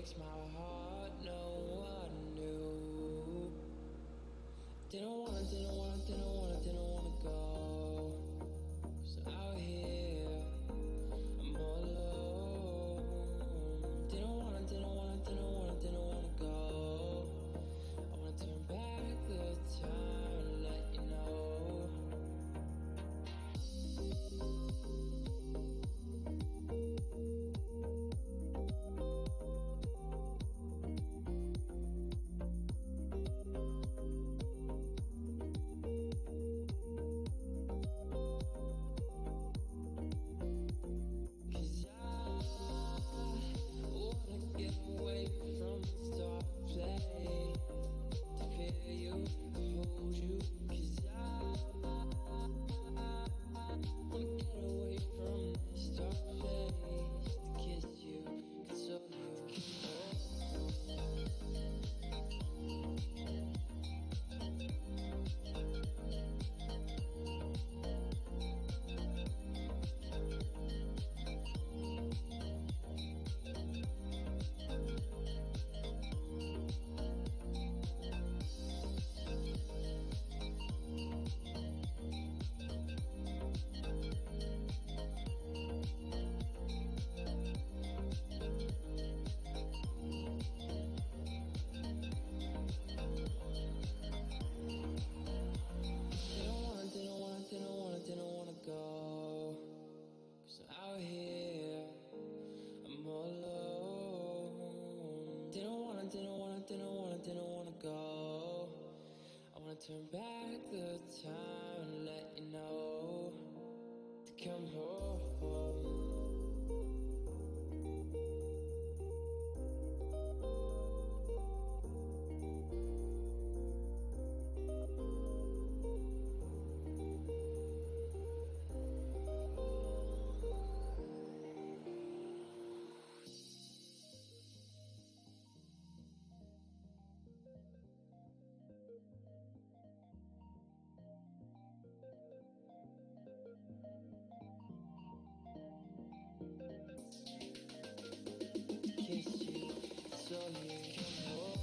breaks my heart, no one knew. Didn't wanna go. So out here, I'm all alone. Didn't wanna go. I wanna turn back the time and let you know. Didn't wanna go. 'Cause out here, I'm all alone. Didn't wanna go. I wanna turn back the time and let you know to come home. Kiss you, so you come home.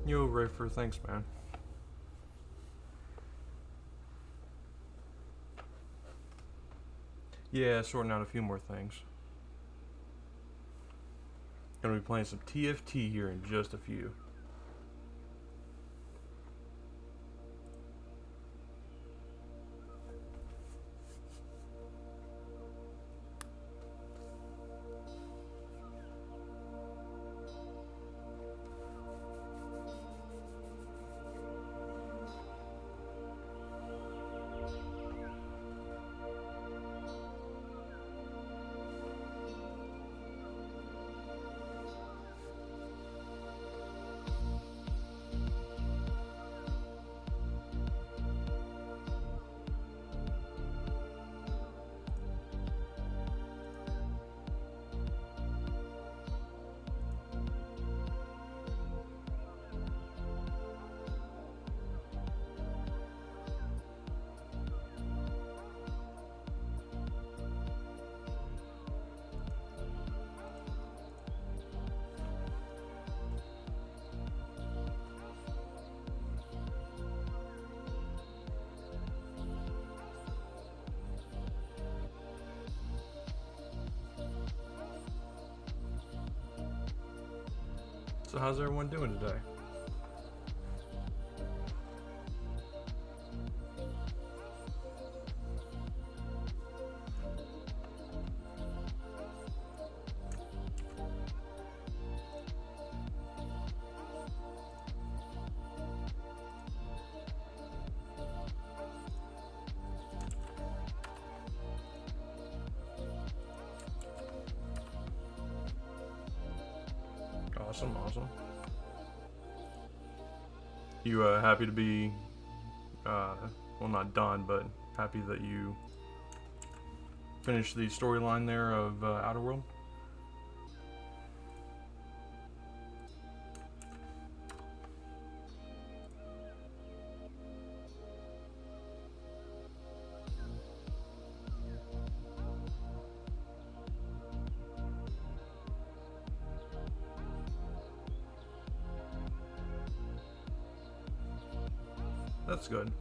Yo, Rafer, thanks, man. Yeah, sorting out a few more things. Gonna be playing some TFT here in just a few. So how's everyone doing today? Awesome, awesome. You happy to be, well, not done, but happy that you finished the storyline there of Outer World? That's good.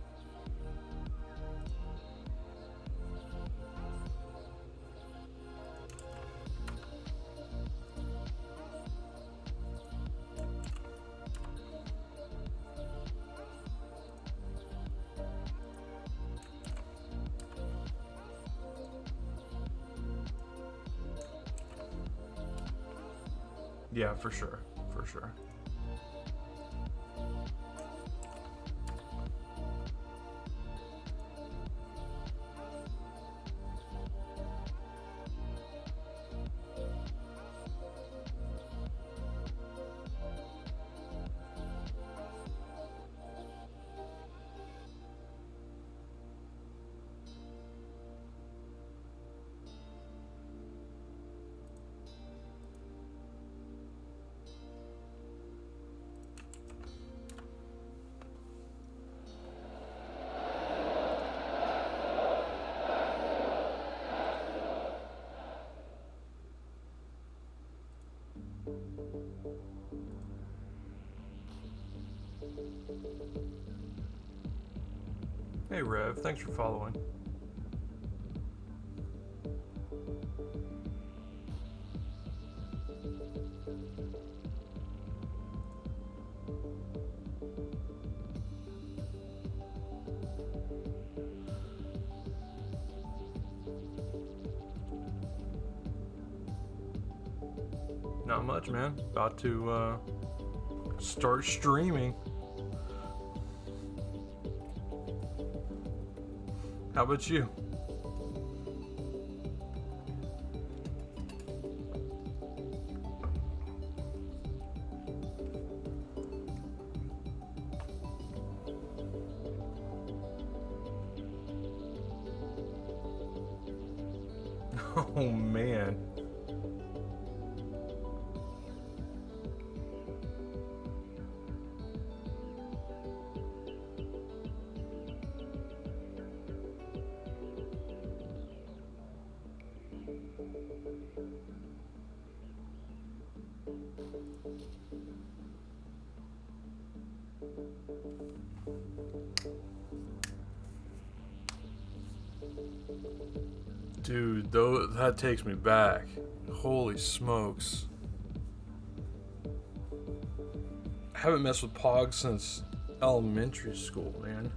Yeah, for sure. For sure. Hey Rev, thanks for following. Not much, man. About to start streaming. How about you? Oh man. Dude, that takes me back. Holy smokes. I haven't messed with Pog since elementary school, man.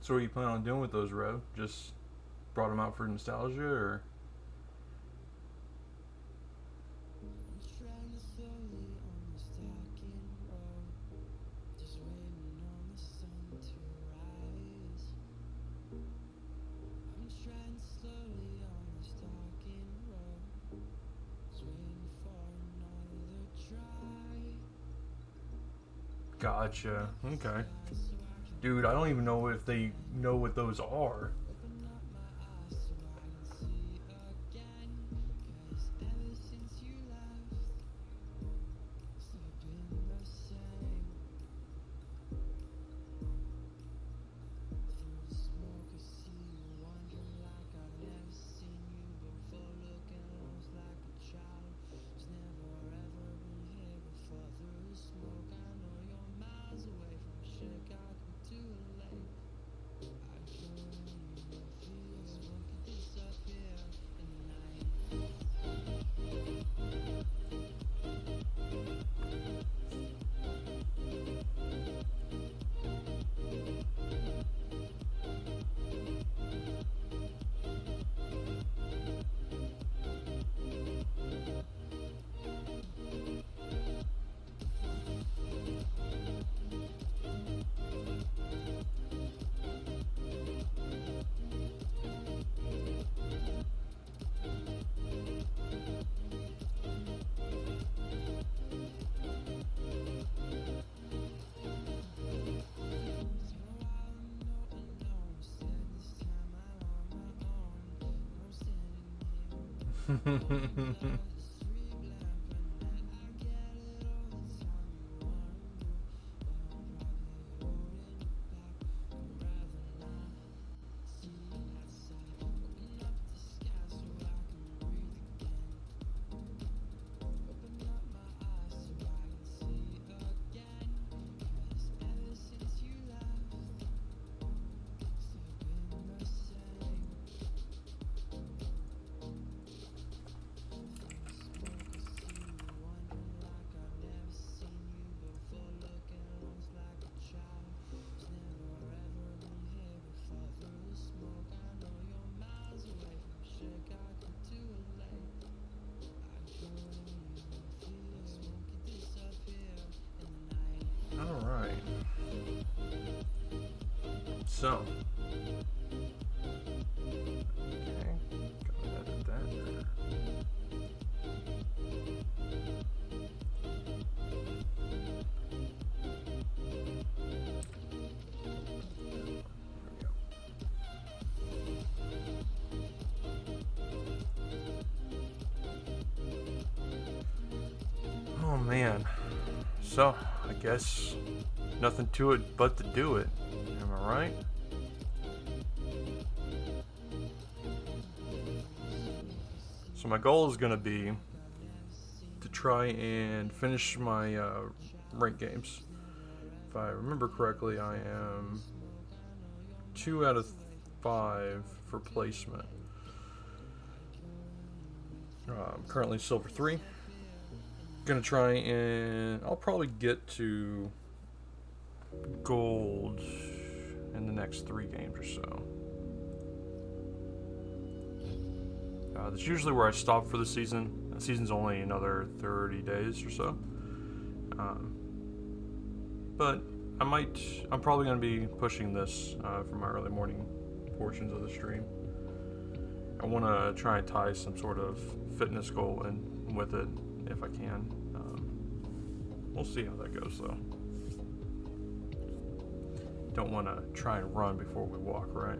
So what are you planning on doing with those, Rev? Just brought them out for nostalgia, or? Gotcha. Okay. Dude, I don't even know if they know what those are. Alright. So. Okay. Gotta edit that. Oh man. So, I guess nothing to it but to do it. Am I right? So my goal is going to be to try and finish my rank games. If I remember correctly, I am 2 out of 5 for placement. I'm currently Silver 3. Gonna try and I'll probably get to Gold in the next 3 games or so. That's usually where I stop for the season. The season's only another 30 days or so. But I'm probably going to be pushing this for my early morning portions of the stream. I want to try and tie some sort of fitness goal in with it if I can. We'll see how that goes though. Don't want to try and run before we walk, right?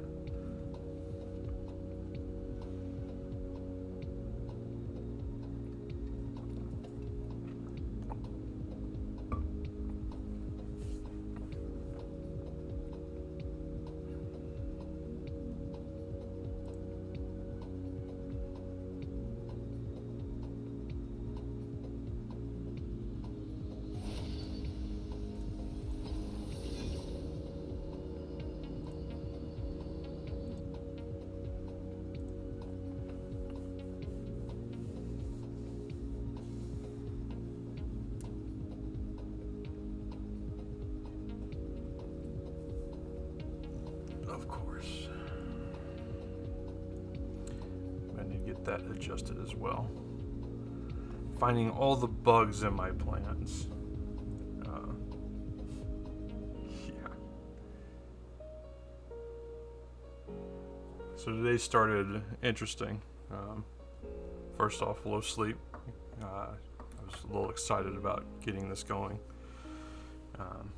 Of course. I need to get that adjusted as well. Finding all the bugs in my plans. Yeah. So today started interesting. First off, low sleep. I was a little excited about getting this going. um,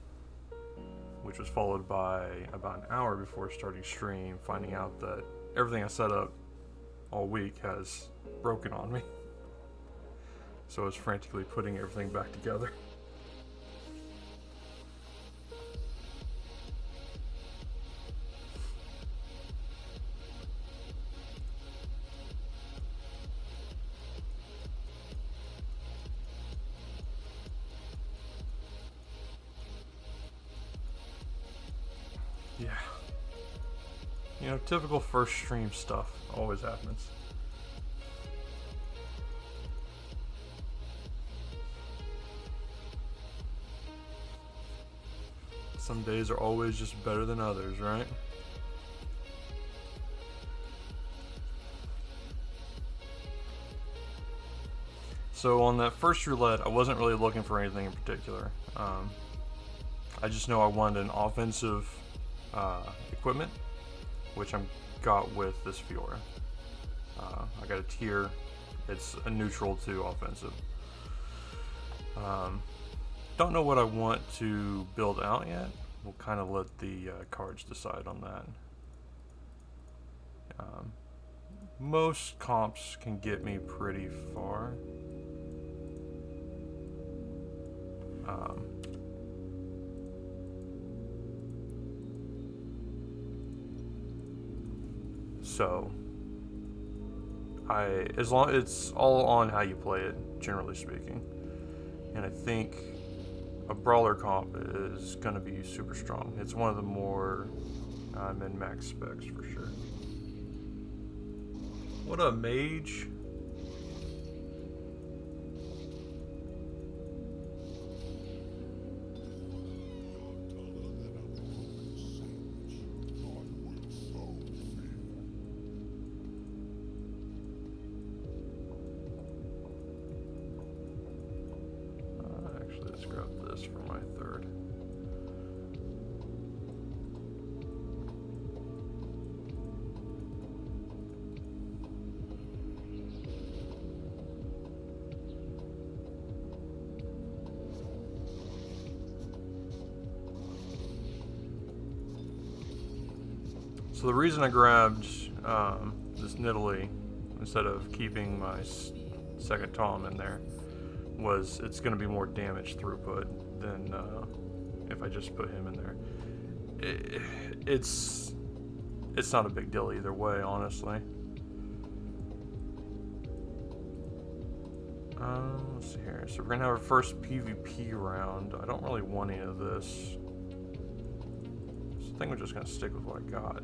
which was followed by about an hour before starting stream, finding out that everything I set up all week has broken on me. So I was frantically putting everything back together. Yeah. You know, typical first stream stuff always happens. Some days are always just better than others, right? So on that first roulette, I wasn't really looking for anything in particular. I just know I wanted an offensive equipment, which I got with this Fiora. I got a tier. It's a neutral to offensive. Don't know what I want to build out yet. We'll kind of let the cards decide on that. Most comps can get me pretty far. So as long it's all on how you play it, generally speaking, and I think a brawler comp is going to be super strong. It's one of the more min-max specs for sure. What a mage. Actually, let's grab this for my third. So the reason I grabbed this Nidalee instead of keeping my second Tom in there was it's going to be more damage throughput than if I just put him in there. It's not a big deal either way, honestly. Let's see here. So we're going to have our first PvP round. I don't really want any of this. So I think we're just going to stick with what I got.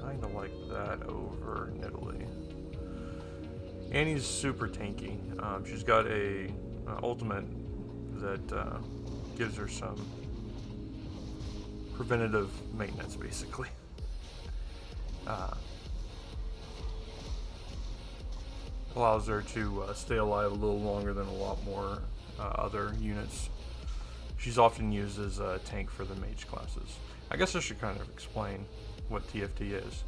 Kind of like that over Nidalee. Annie's super tanky. She's got a ultimate that gives her some preventative maintenance, basically. Allows her to stay alive a little longer than a lot more other units. She's often used as a tank for the mage classes. I guess I should kind of explain what TFT is.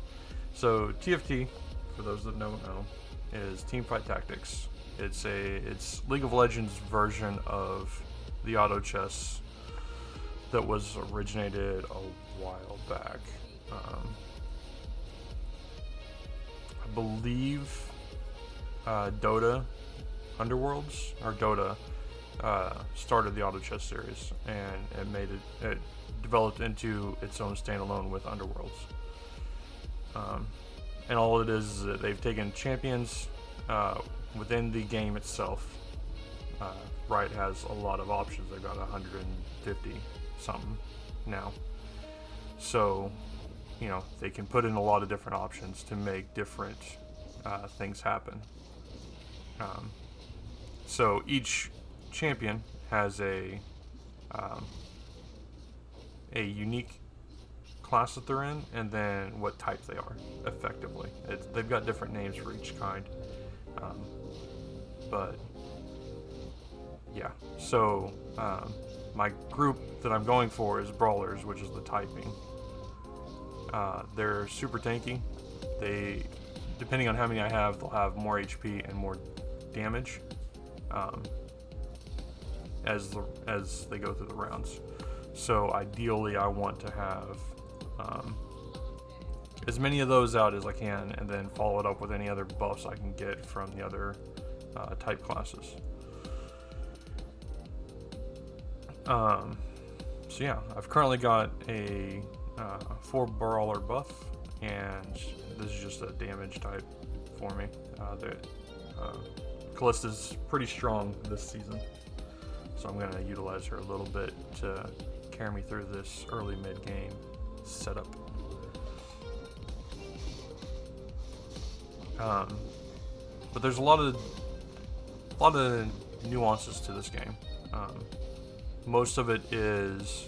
So TFT, for those that don't know, is Teamfight Tactics. It's League of Legends version of the auto chess that was originated a while back. I believe Dota Underworlds or Dota started the auto chess series, and it developed into its own standalone with Underworlds. And all it is that they've taken champions within the game itself. Riot has a lot of options. They've got 150 something now. So, you know, they can put in a lot of different options to make different things happen. So each champion has a unique class that they're in, and then what type they are, effectively. They've got different names for each kind. But yeah, so my group that I'm going for is Brawlers, which is the typing. They're super tanky. They, depending on how many I have, they'll have more HP and more damage as they go through the rounds. So ideally, I want to have as many of those out as I can, and then follow it up with any other buffs I can get from the other type classes. So yeah, I've currently got a 4 brawler buff, and this is just a damage type for me. Callista's pretty strong this season, so I'm going to utilize her a little bit to carry me through this early mid-game setup. But there's a lot of nuances to this game. Most of it is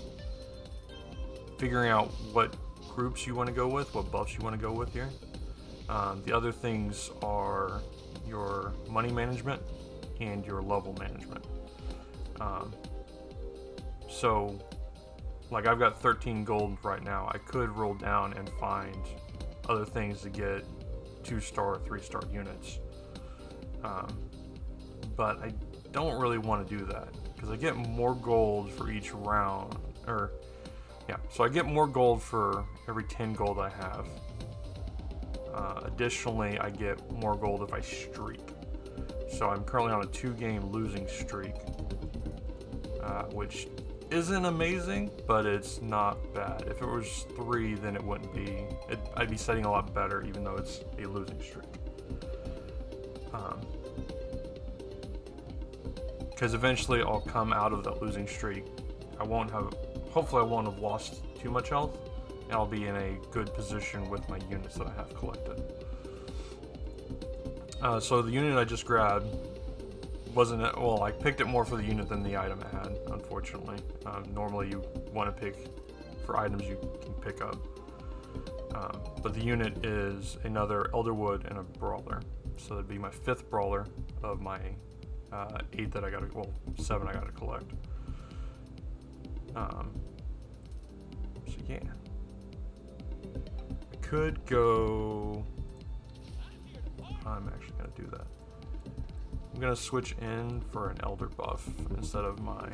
figuring out what groups you want to go with, what buffs you want to go with here. The other things are your money management and your level management. So, like, I've got 13 gold right now. I could roll down and find other things to get 2-star, 3-star units. But I don't really want to do that, because I get more gold for each round, so I get more gold for every 10 gold I have. Additionally, I get more gold if I streak. So I'm currently on a 2-game losing streak, which isn't amazing, but it's not bad. If it was 3, then it wouldn't be. I'd be setting a lot better, even though it's a losing streak. Because eventually I'll come out of that losing streak. Hopefully I won't have lost too much health, and I'll be in a good position with my units that I have collected. So the unit I just grabbed I picked it more for the unit than the item it had, unfortunately. Normally you want to pick for items you can pick up. But the unit is another Elderwood and a Brawler. So that'd be my 5th Brawler of my 8 that 7 I gotta collect. So yeah. I could go... I'm actually gonna do that. I'm gonna switch in for an Elder buff instead of my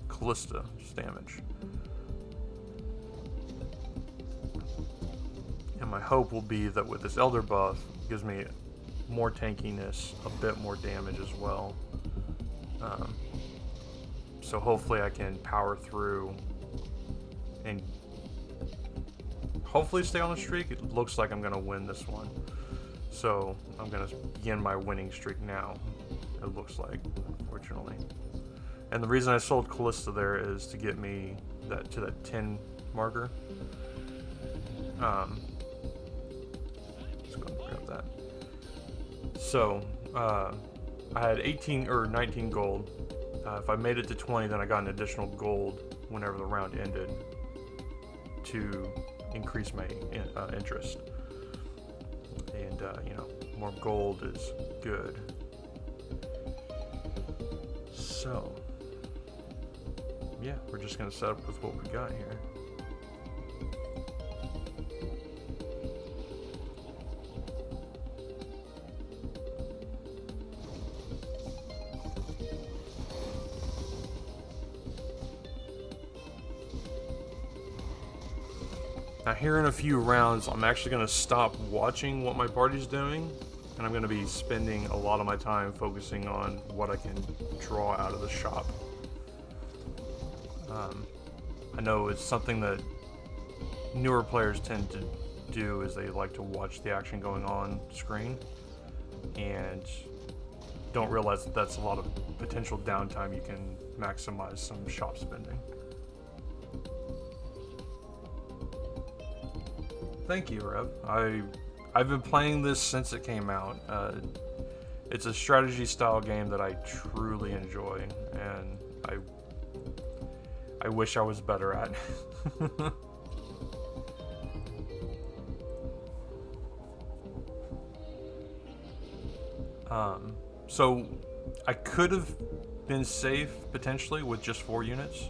Callista damage. And my hope will be that with this Elder buff, it gives me more tankiness, a bit more damage as well. So hopefully I can power through and hopefully stay on the streak. It looks like I'm gonna win this one. So I'm gonna begin my winning streak now, it looks like, unfortunately. And the reason I sold Callista there is to get me to that 10 marker. Let's go and grab that. So I had 18 or 19 gold. If I made it to 20, then I got an additional gold whenever the round ended to increase my interest. And more gold is good. So yeah, we're just gonna set up with what we got here. Now here in a few rounds, I'm actually going to stop watching what my party's doing, and I'm going to be spending a lot of my time focusing on what I can draw out of the shop. I know it's something that newer players tend to do, is they like to watch the action going on screen, and don't realize that that's a lot of potential downtime. You can maximize some shop spending. Thank you, Rev. I've been playing this since it came out. It's a strategy style game that I truly enjoy, and I wish I was better at. So I could have been safe potentially with just 4 units.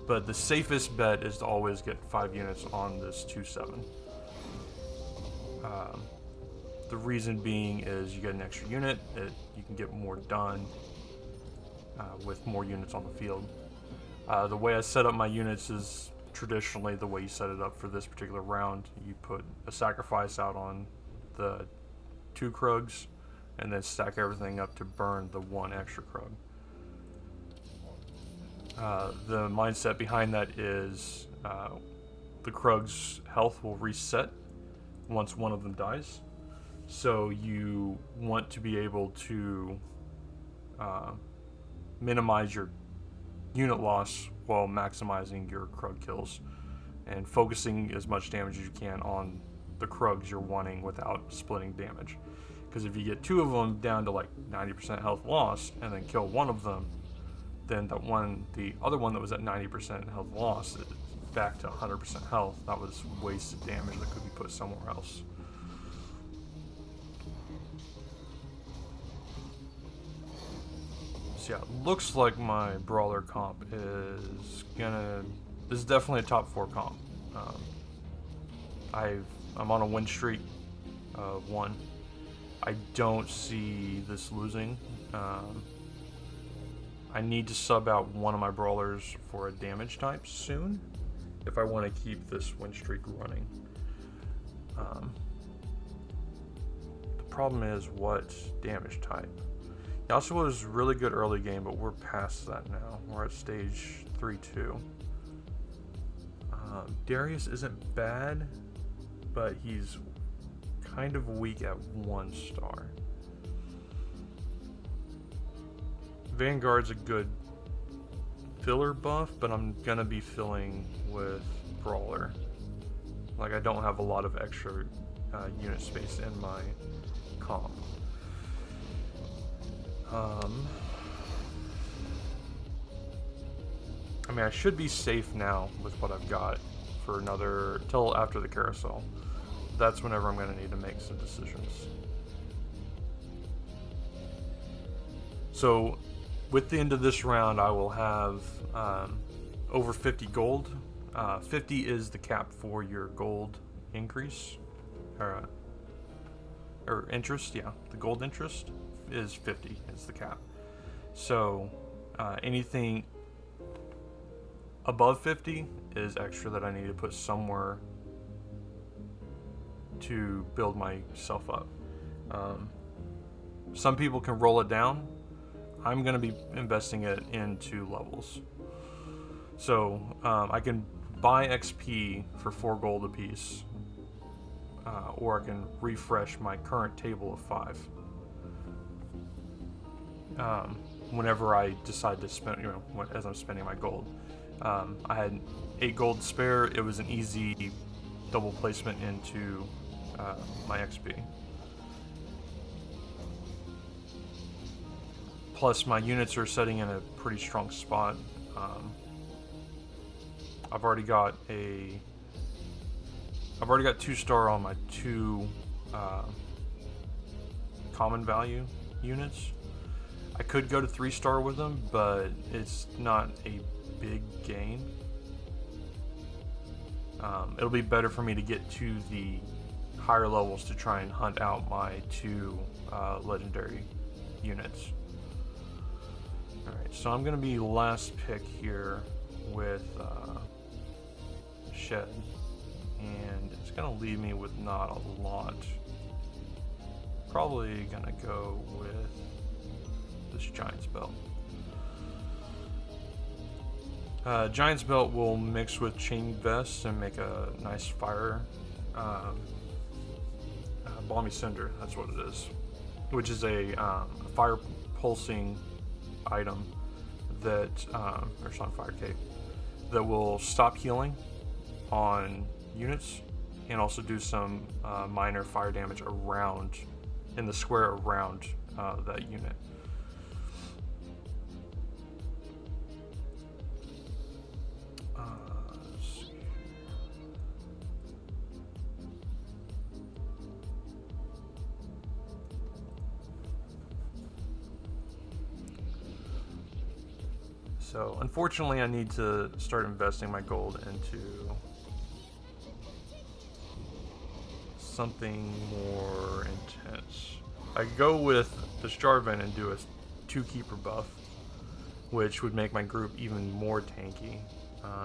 But the safest bet is to always get 5 units on this 2-7. The reason being is you get an extra unit, you can get more done with more units on the field. The way I set up my units is traditionally the way you set it up for this particular round. You put a sacrifice out on the 2 Krugs and then stack everything up to burn the 1 extra Krug. The mindset behind that is the Krug's health will reset once one of them dies. So you want to be able to minimize your unit loss while maximizing your Krug kills and focusing as much damage as you can on the Krugs you're wanting without splitting damage. Because if you get 2 of them down to like 90% health loss and then kill 1 of them, then the other one that was at 90% health loss is back to 100% health. That was wasted damage that could be put somewhere else. So yeah, it looks like my brawler comp is this is definitely a top 4 comp. I'm on a win streak of 1. I don't see this losing. I need to sub out one of my brawlers for a damage type soon if I want to keep this win streak running. The problem is what damage type. Yasuo was really good early game, but we're past that now. We're at stage 3-2. Darius isn't bad, but he's kind of weak at 1 star. Vanguard's a good filler buff, but I'm gonna be filling with Brawler. Like, I don't have a lot of extra unit space in my comp. I mean, I should be safe now with what I've got for another till after the carousel. That's whenever I'm gonna need to make some decisions. So with the end of this round, I will have over 50 gold. 50 is the cap for your gold increase, or interest. Yeah, the gold interest is 50. Is the cap. So anything above 50 is extra that I need to put somewhere to build myself up. Some people can roll it down. I'm going to be investing it into levels. So I can buy XP for 4 gold apiece, or I can refresh my current table of 5. Whenever I decide to spend, as I'm spending my gold. I had 8 gold spare. It was an easy double placement into my XP. Plus, my units are setting in a pretty strong spot. I've already got 2-star on my 2 common value units. I could go to 3-star with them, but it's not a big gain. It'll be better for me to get to the higher levels to try and hunt out my 2 legendary units. Alright, so I'm going to be last pick here with Shed, and it's going to leave me with not a lot. Probably going to go with this Giant's Belt. Giant's Belt will mix with Chain Vest and make a nice fire. Balmy Cinder, that's what it is. Which is a fire pulsing item that, or it's not Fire Cape, that will stop healing on units and also do some minor fire damage around, in the square around that unit. So unfortunately I need to start investing my gold into something more intense. I could go with the Jarvan and do a 2-keeper buff, which would make my group even more tanky.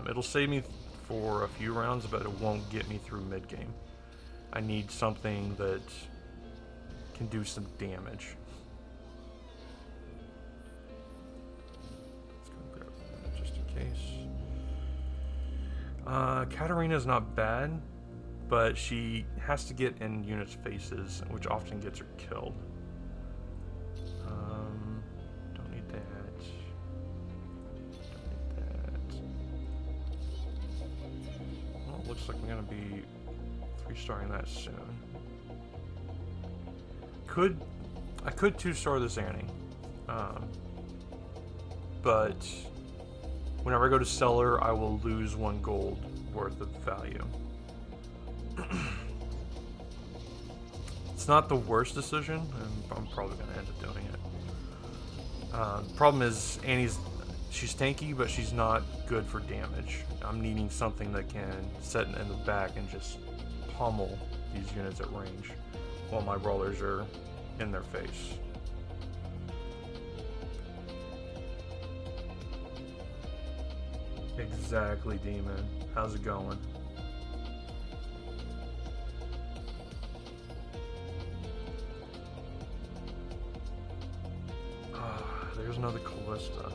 It'll save me for a few rounds, but it won't get me through mid-game. I need something that can do some damage. Let's go grab that just in case. Katarina's not bad, but she has to get in units' faces, which often gets her killed. Don't need that. Don't need that. Well, it looks like I'm gonna be 3-starring that soon. I could 2-star this Annie, but whenever I go to sell her, I will lose 1 gold worth of value. It's not the worst decision, and I'm probably going to end up doing it. Problem is, she's tanky, but she's not good for damage. I'm needing something that can set in the back and just pummel these units at range while my brawlers are in their face. Exactly, Demon. How's it going? There's another Callista.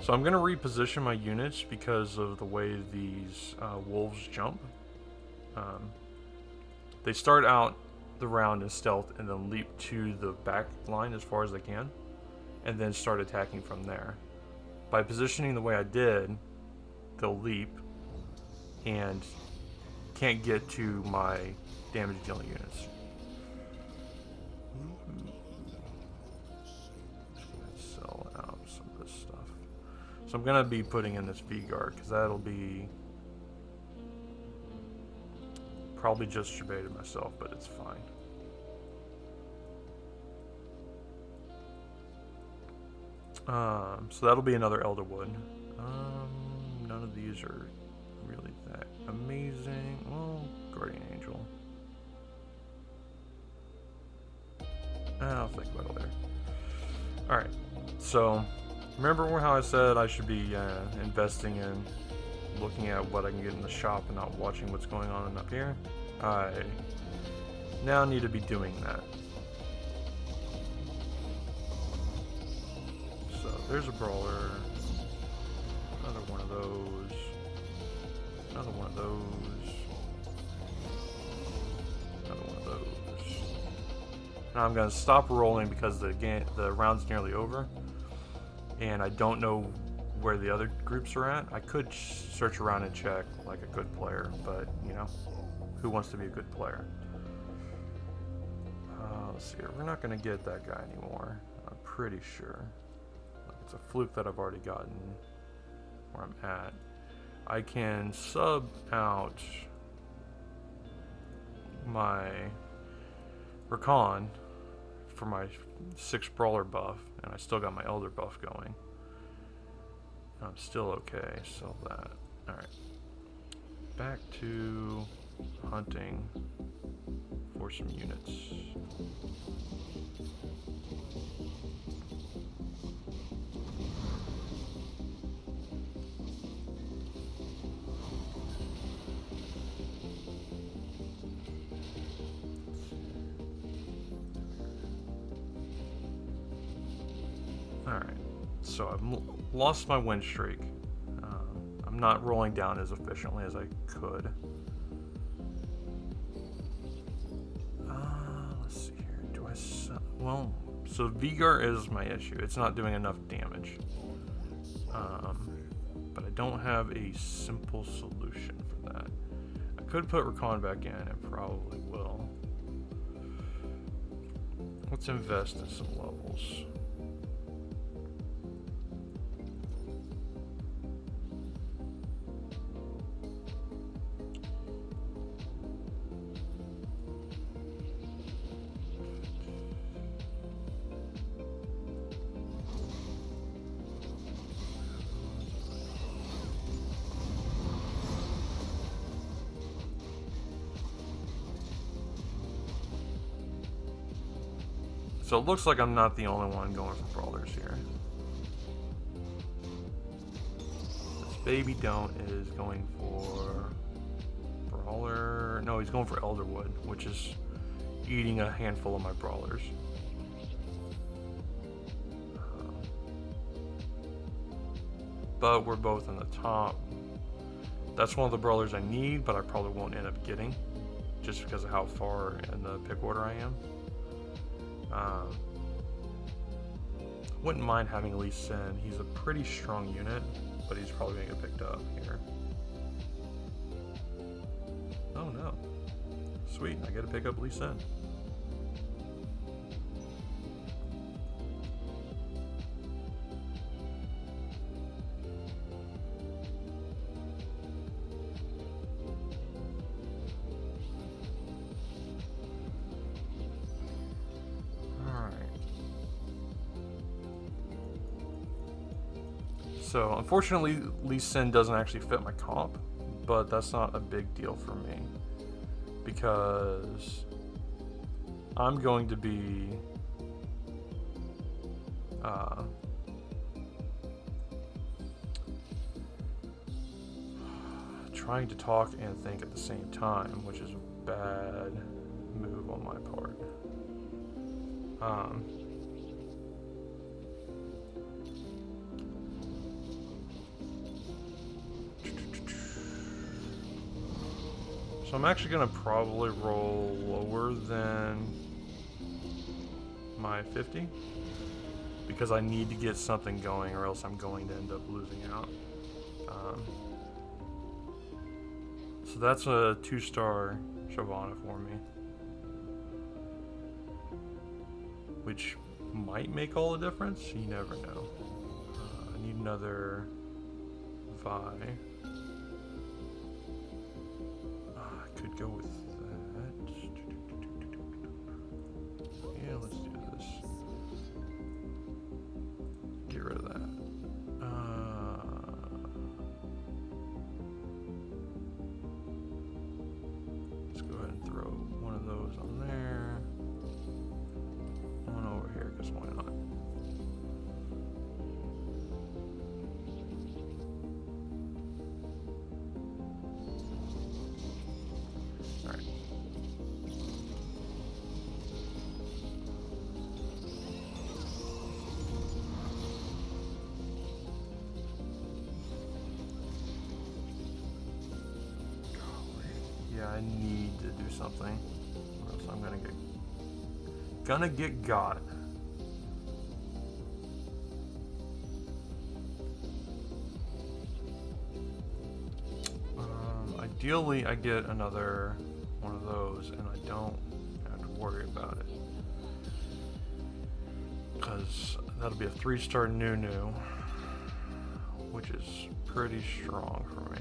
So I'm going to reposition my units because of the way these wolves jump. They start out the round in stealth and then leap to the back line as far as they can, and then start attacking from there. By positioning the way I did, they'll leap and can't get to my damage dealing units. Sell out some of this stuff. So I'm gonna be putting in this V-Guard because that'll be probably just debated myself, but it's fine. So that'll be another Elderwood. None of these are really that amazing. Well, Guardian Angel. I'll think about it later. Alright, so remember how I said I should be investing in looking at what I can get in the shop and not watching what's going on up here? I now need to be doing that. So there's a brawler, another one of those, another one of those, another one of those. Now I'm going to stop rolling because the round's nearly over, and I don't know where the other groups are at. I could search around and check like a good player, but you know, who wants to be a good player? Let's see here. We're not going to get that guy anymore. I'm pretty sure. It's a fluke that I've already gotten where I'm at. I can sub out my Rakan for my 6 brawler buff, and I still got my Elder buff going. I'm still okay, sell that. Alright. Back to hunting for some units. Alright, so I've lost my win streak. I'm not rolling down as efficiently as I could. Let's see here. Do I sell? Well, so Vigor is my issue. It's not doing enough damage. But I don't have a simple solution for that. I could put Rakan back in, and probably will. Let's invest in some levels. So it looks like I'm not the only one going for brawlers here. This baby don't is going for brawler. No, he's going for Elderwood, which is eating a handful of my brawlers. But we're both in the top. That's one of the brawlers I need, but I probably won't end up getting, just because of how far in the pick order I am. Wouldn't mind having Lee Sin. He's a pretty strong unit, but he's probably going to get picked up here. Oh no. Sweet, I get to pick up Lee Sin. So, unfortunately, Lee Sin doesn't actually fit my comp, but that's not a big deal for me, because I'm going to be trying to talk and think at the same time, which is a bad move on my part. So I'm actually going to probably roll lower than my 50, because I need to get something going, or else I'm going to end up losing out. So that's a 2-star Shyvana for me, which might make all the difference. You never know. I need another Vi. I could go with that. Yeah, let's do this. Get rid of that. Let's go ahead and throw one of those on there. One over here, because why not? Alright. Yeah, I need to do something, or else I'm gonna get got. Ideally, I get another one of those, and I don't have to worry about it, because that'll be a 3-star Nunu, which is pretty strong for me.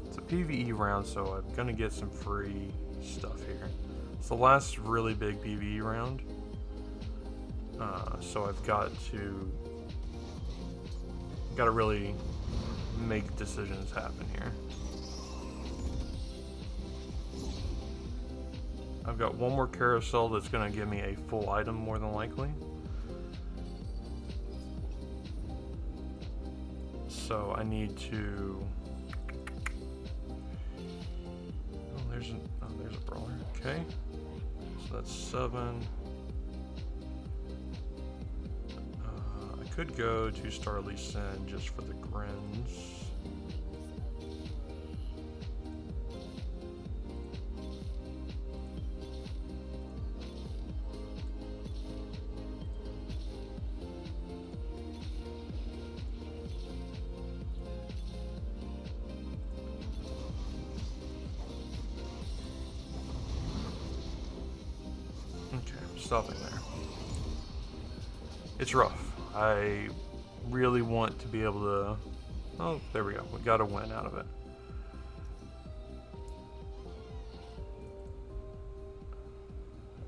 It's a PvE round, so I'm gonna get some free stuff here. It's the last really big PvE round, so I've got to really make decisions happen here. I've got one more carousel that's going to give me a full item, more than likely. So I need to... Oh, there's a brawler. Okay. So that's 7. I could go 2-star Lee Sin just for the grins. Stopping there. It's rough. I really want to be able to... Oh, there we go. We got a win out of it.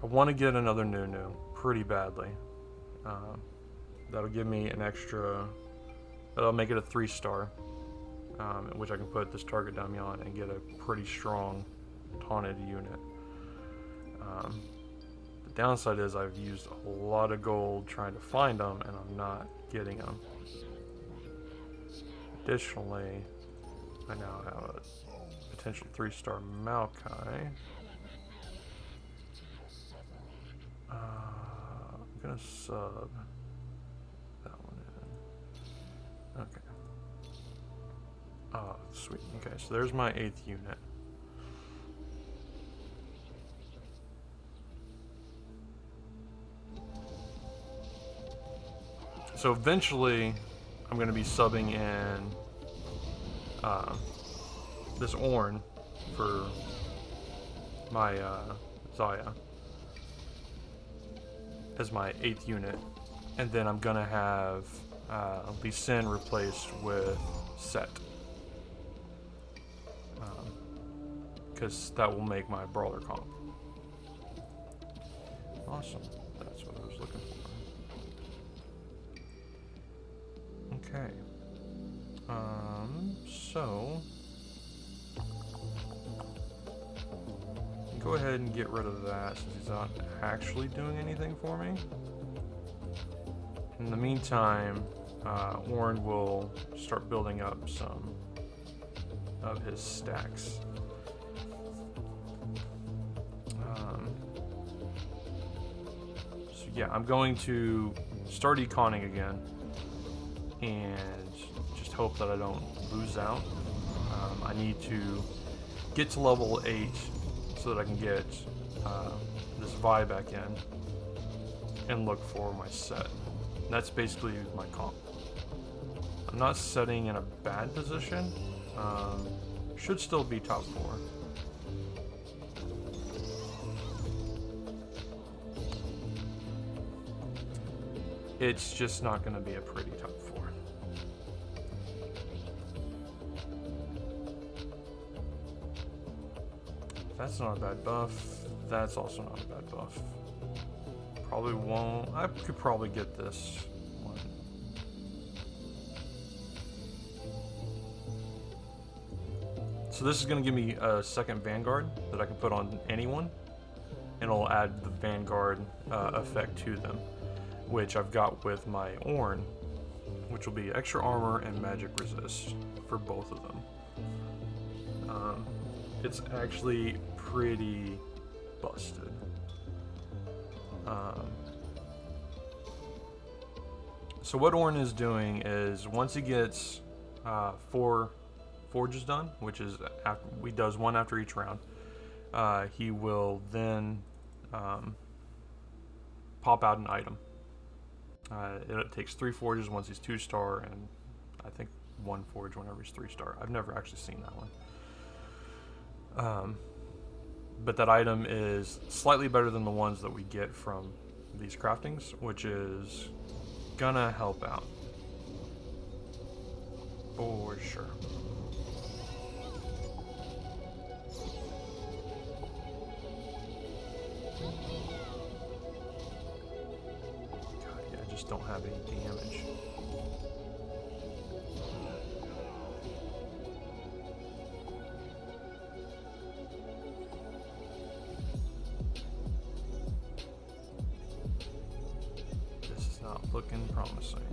I want to get another Nunu pretty badly. That'll give me an extra... That'll make it a 3-star, which I can put this target dummy on and get a pretty strong taunted unit. Downside is I've used a lot of gold trying to find them, and I'm not getting them. Additionally, I now have a potential 3-star Maokai. I'm gonna sub that one in. Okay. Oh, sweet. Okay, so there's my 8th unit. So eventually, I'm going to be subbing in this Ornn for my Zaya as my 8th unit, and then I'm going to have Lee Sin replaced with Set, because that will make my brawler comp. Awesome, that's what I was looking for. Okay. So go ahead and get rid of that since he's not actually doing anything for me. In the meantime, Ornn will start building up some of his stacks. So yeah, I'm going to start econing again and just hope that I don't lose out. I need to get to level 8 so that I can get this Vi back in and look for my set. And that's basically my comp. I'm not setting in a bad position. Should still be top 4. It's just not going to be a pretty top 4. That's not a bad buff. That's also not a bad buff. Probably won't. I could probably get this one. So this is going to give me a second Vanguard that I can put on anyone, and it'll add the Vanguard effect to them, which I've got with my Ornn, which will be extra armor and magic resist for both of them. It's actually pretty busted. So what Ornn is doing is once he gets 4 forges done, which is he does 1 after each round, he will then pop out an item. It takes 3 forges once he's 2-star, and I think 1 forge whenever he's 3-star. I've never actually seen that one. But that item is slightly better than the ones that we get from these craftings, which is gonna help out. For sure. God, yeah, I just don't have any damage. Looking promising.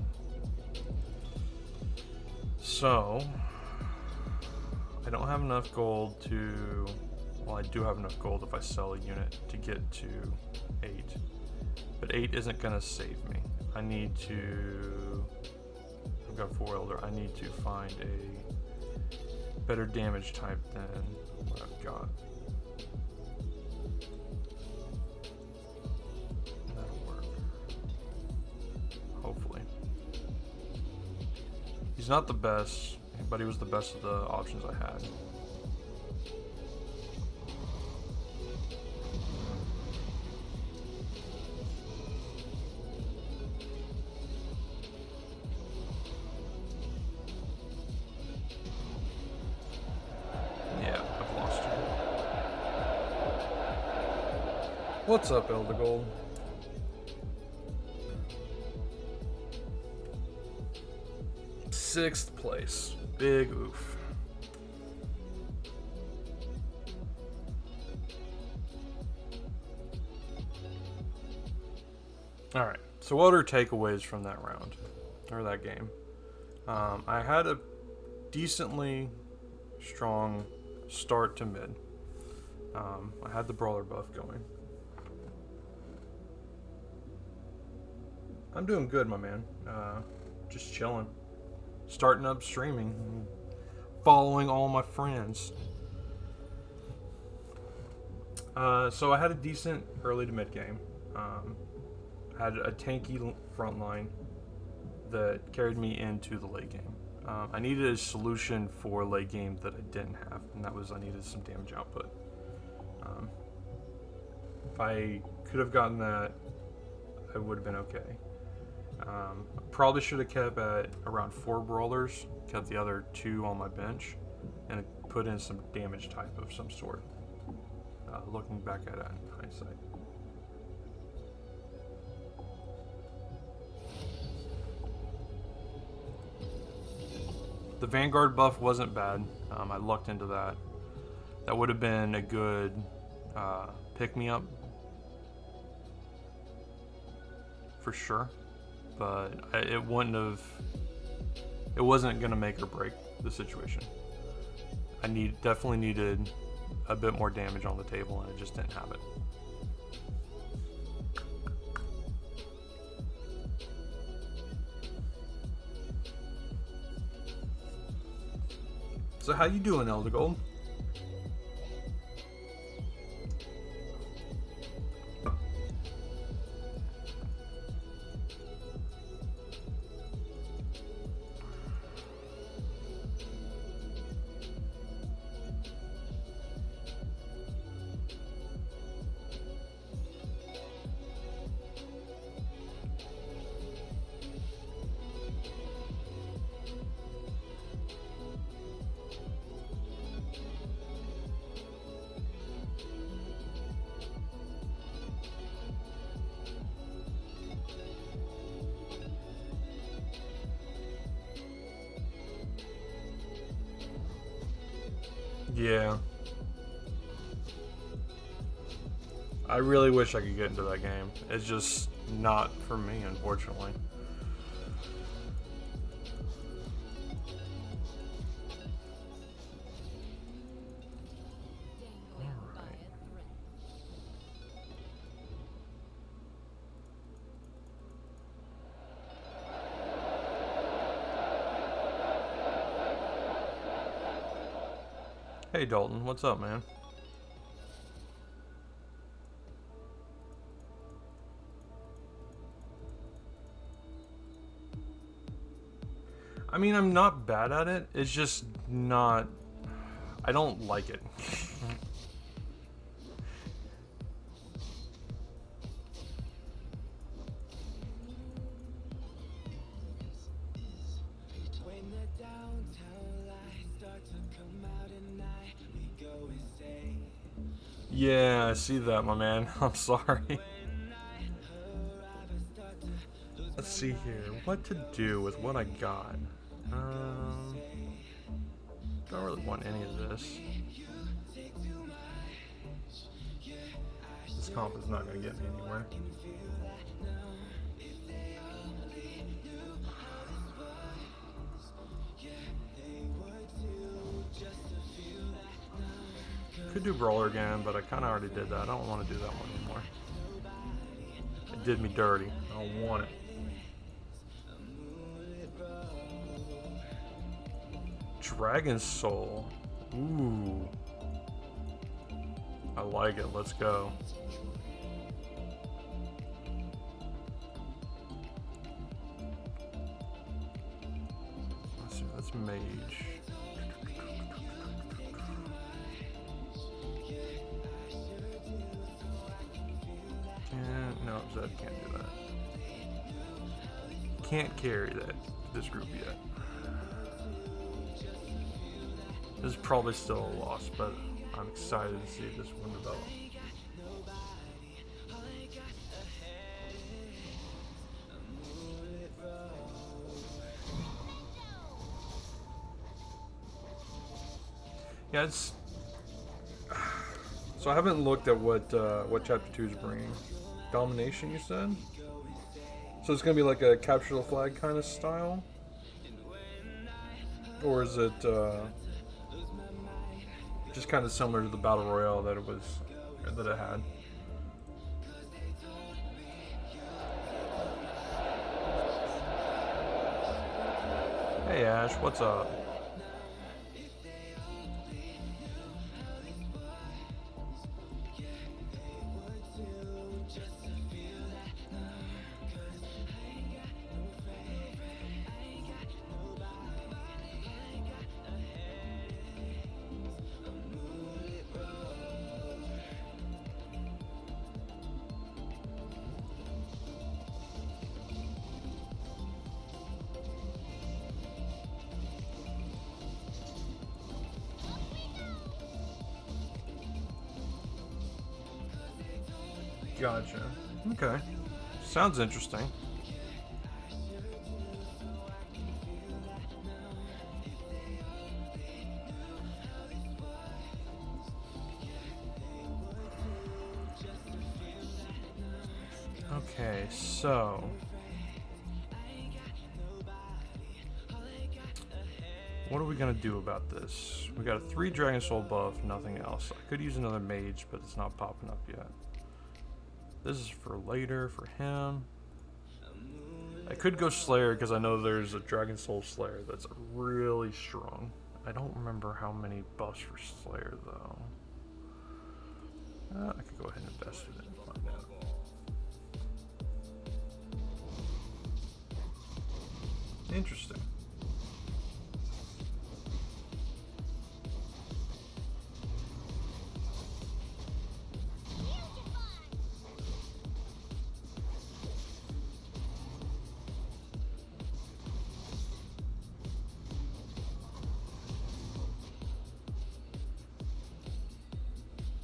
So I don't have enough gold to, well, I do have enough gold if I sell a unit to get to 8, but 8 isn't gonna save me. I need to, I've got 4 elder, I need to find a better damage type than what I've got. Hopefully. He's not the best, but he was the best of the options I had. Yeah, I've lost you. What's up, Elder Gold? Sixth place. Big oof. All right. So what are takeaways from that round or that game? I had a decently strong start to mid. I had the brawler buff going. I'm doing good, my man. Just chilling, starting up streaming, following all my friends. So I had a decent early to mid game. Had a tanky front line that carried me into the late game. I needed a solution for late game that I didn't have, and that was I needed some damage output. If I could have gotten that, I would have been okay. Probably should have kept at around 4 brawlers, kept the other 2 on my bench, and put in some damage type of some sort. Looking back at it in hindsight. The Vanguard buff wasn't bad. I looked into that. That would have been a good pick-me-up for sure, but it wouldn't have. It wasn't gonna make or break the situation. I definitely needed a bit more damage on the table, and it just didn't have it. So how you doing, Elder Gold? Yeah. I really wish I could get into that game. It's just not for me, unfortunately. Hey Dalton, what's up, man? I mean, I'm not bad at it. It's just not. I don't like it. Yeah, I see that, my man. I'm sorry. Let's see here. What to do with what I got? Don't really want any of this. This comp is not going to get me anywhere. Could do brawler again, but I kind of already did that. I don't want to do that one anymore. It did me dirty. I don't want it. Dragon Soul. Ooh. I like it. Let's go. Let's see. That's mage. No, Zed can't do that. Can't carry this group yet. This is probably still a loss, but I'm excited to see this one develop. Yeah, it's. So I haven't looked at what Chapter 2 is bringing. Domination, you said? So it's gonna be like a capture the flag kind of style, or is it just kind of similar to the battle royale that it had? Hey Ash, what's up? Gotcha. Okay. Sounds interesting. Okay, so what are we gonna do about this? We got a 3 Dragon Soul buff, nothing else. I could use another mage, but it's not popping up yet. This is for later, for him. I could go Slayer, because I know there's a Dragon Soul Slayer that's really strong. I don't remember how many buffs for Slayer, though. I could go ahead and invest in it and find out. Interesting.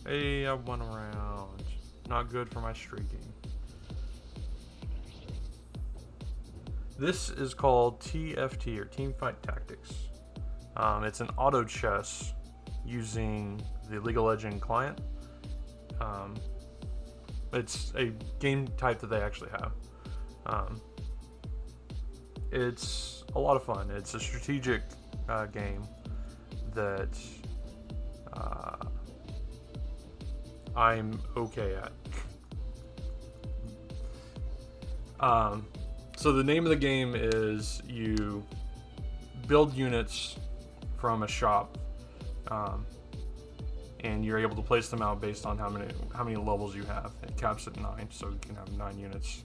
Hey, I won around. Not good for my streaking. This is called TFT, or Team Fight Tactics. It's an auto chess using the League of Legends client. It's a game type that they actually have. It's a lot of fun. It's a strategic game that I'm okay at. So the name of the game is you build units from a shop, and you're able to place them out based on how many levels you have. It caps at 9, so you can have 9 units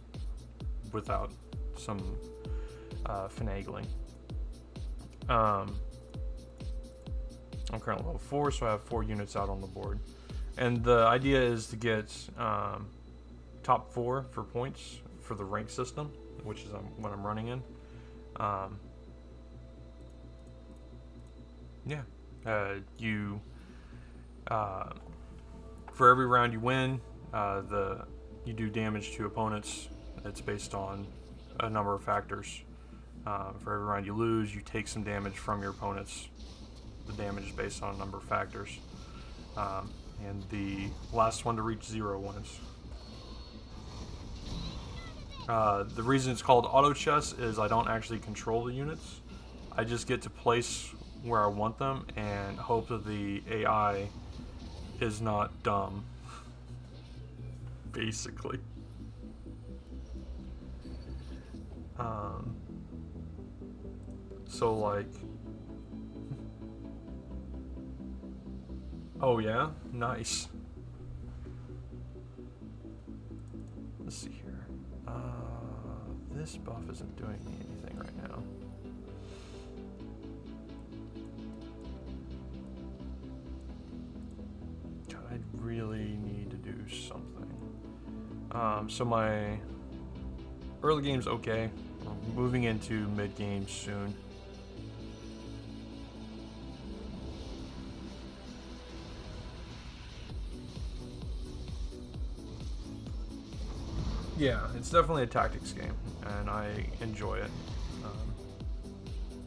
without some finagling. I'm currently level 4, so I have 4 units out on the board. And the idea is to get top 4 for points for the rank system, which is what I'm running in. You for every round you win, you do damage to opponents. It's based on a number of factors. For every round you lose, you take some damage from your opponents. The damage is based on a number of factors. And the last one to reach 0 wins. The reason it's called auto chess is I don't actually control the units. I just get to place where I want them and hope that the AI is not dumb. Basically. So like, oh yeah, nice. Let's see here. This buff isn't doing me anything right now. God, I really need to do something. So my early game's okay. I'm moving into mid game soon. Yeah, it's definitely a tactics game, and I enjoy it.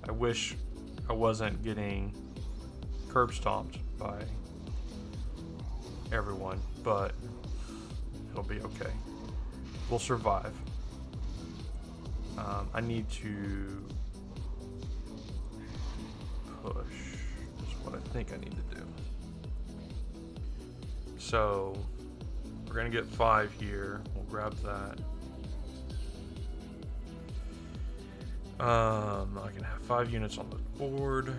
I wish I wasn't getting curb stomped by everyone, but it'll be okay. We'll survive. I need to push, is what I think I need to do. So we're gonna get 5 here. We'll grab that. I can have 5 units on the board.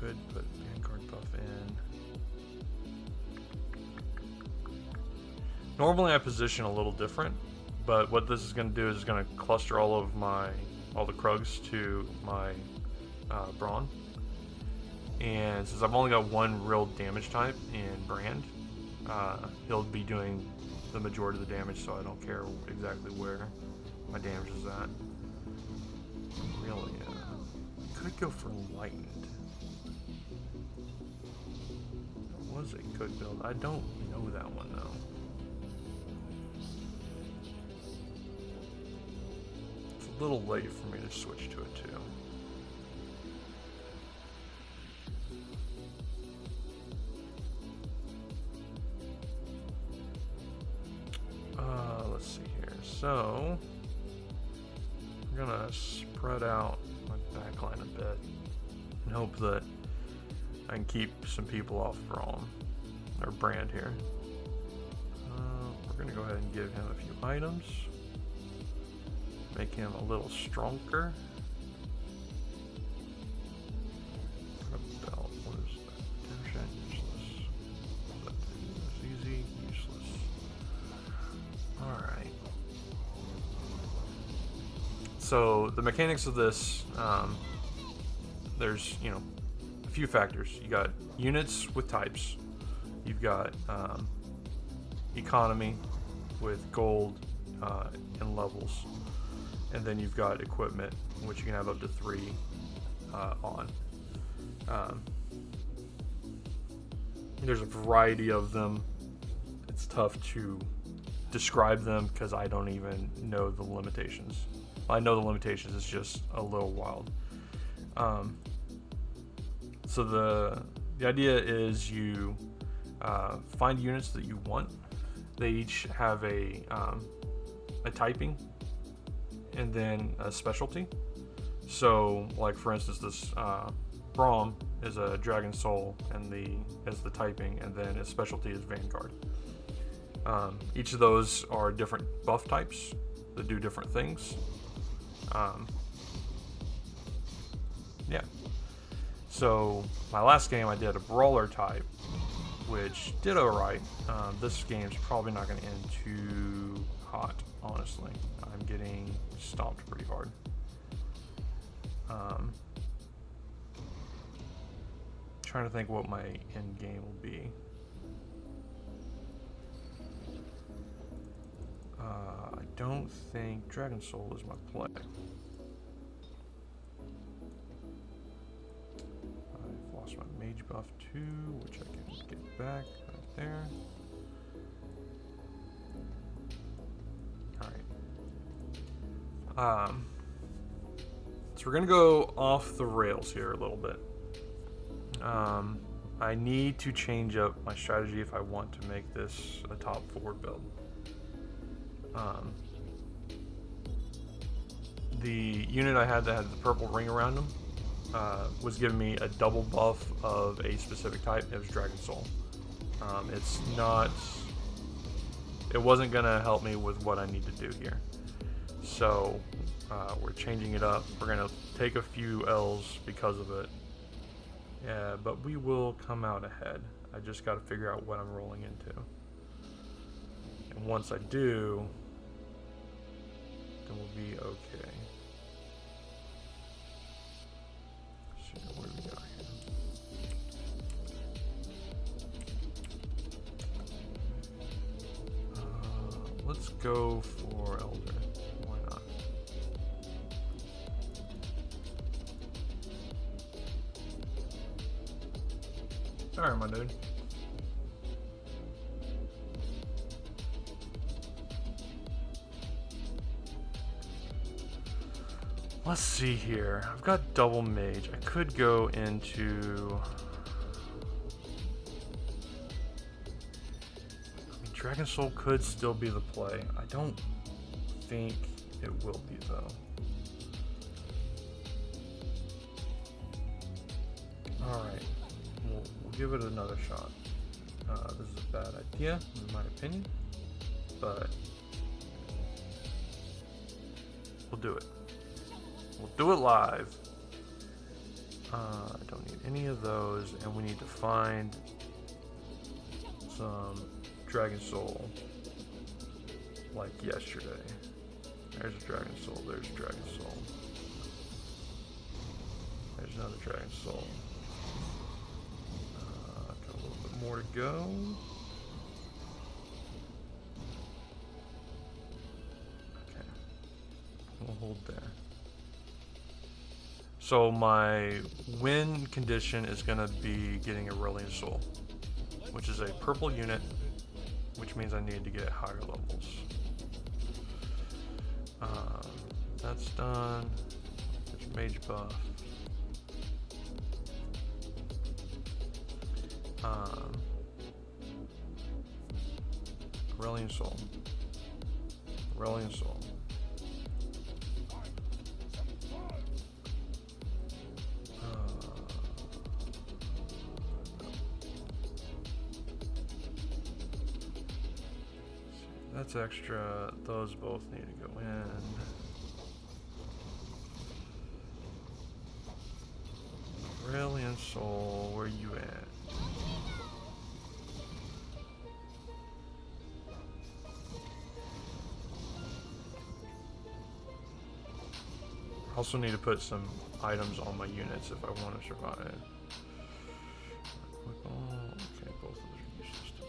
Could put Vanguard buff in. Normally I position a little different, but what this is going to do is it's going to cluster all the Krugs to my Brawn. And since I've only got one real damage type in Brand, he'll be doing the majority of the damage, so I don't care exactly where my damage is at. Really, could go for Lightened. It was a good build. I don't know that one though. It's a little late for me to switch to it too. Let's see here. So I'm gonna spread out my backline a bit and hope that I can keep some people off Braum or Brand here. We're gonna go ahead and give him a few items, make him a little stronger. Belt, what is that? 10% useless. That's easy, useless. Alright. So the mechanics of this, there's, a few factors. You got units with types. You've got economy with gold and levels. And then you've got equipment, which you can have up to 3 on. There's a variety of them. It's tough to describe them because I don't even know the limitations. I know the limitations, it's just a little wild. So the idea is you find units that you want. They each have a typing and then a specialty. So, like for instance, this Braum is a Dragon Soul and as the typing, and then its specialty is Vanguard. Each of those are different buff types that do different things. Yeah. So my last game I did a brawler type, which did alright. This game's probably not going to end too hot, honestly. I'm getting stomped pretty hard. Trying to think what my end game will be. I don't think Dragon Soul is my play. I've lost my mage buff too, which I can get back right there. Alright. So we're gonna go off the rails here a little bit. I need to change up my strategy if I want to make this a top 4 build. The unit I had that had the purple ring around him was giving me a double buff of a specific type. It was Dragon Soul. It wasn't gonna help me with what I need to do here. So we're changing it up. We're gonna take a few L's because of it. Yeah, but we will come out ahead. I just got to figure out what I'm rolling into. And once I do, then we'll be okay. So what do we got here? Let's go for Elder. Why not? Alright, my dude. Let's see here. I've got double mage. I could go into... Dragon Soul could still be the play. I don't think it will be though. Alright, we'll give it another shot. This is a bad idea, in my opinion, but we'll do it. We'll do it live. I don't need any of those, and we need to find some Dragon Soul like yesterday. There's a Dragon Soul, there's a Dragon Soul. There's another Dragon Soul. Got a little bit more to go. Okay. We'll hold there. So my win condition is going to be getting a Rolling Soul, which is a purple unit, which means I need to get higher levels. That's done. There's Mage buff. Rolling Soul. Rolling Soul. That's extra. Those both need to go in. Brilliant Soul, where you at? I also need to put some items on my units if I want to survive. Okay, both of those are useless to me.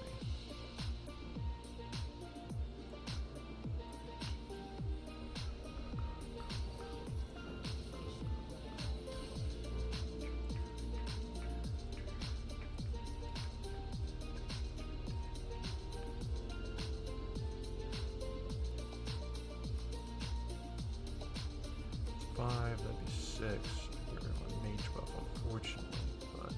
5, that'd be 6. I get rid of my mage buff, unfortunately, but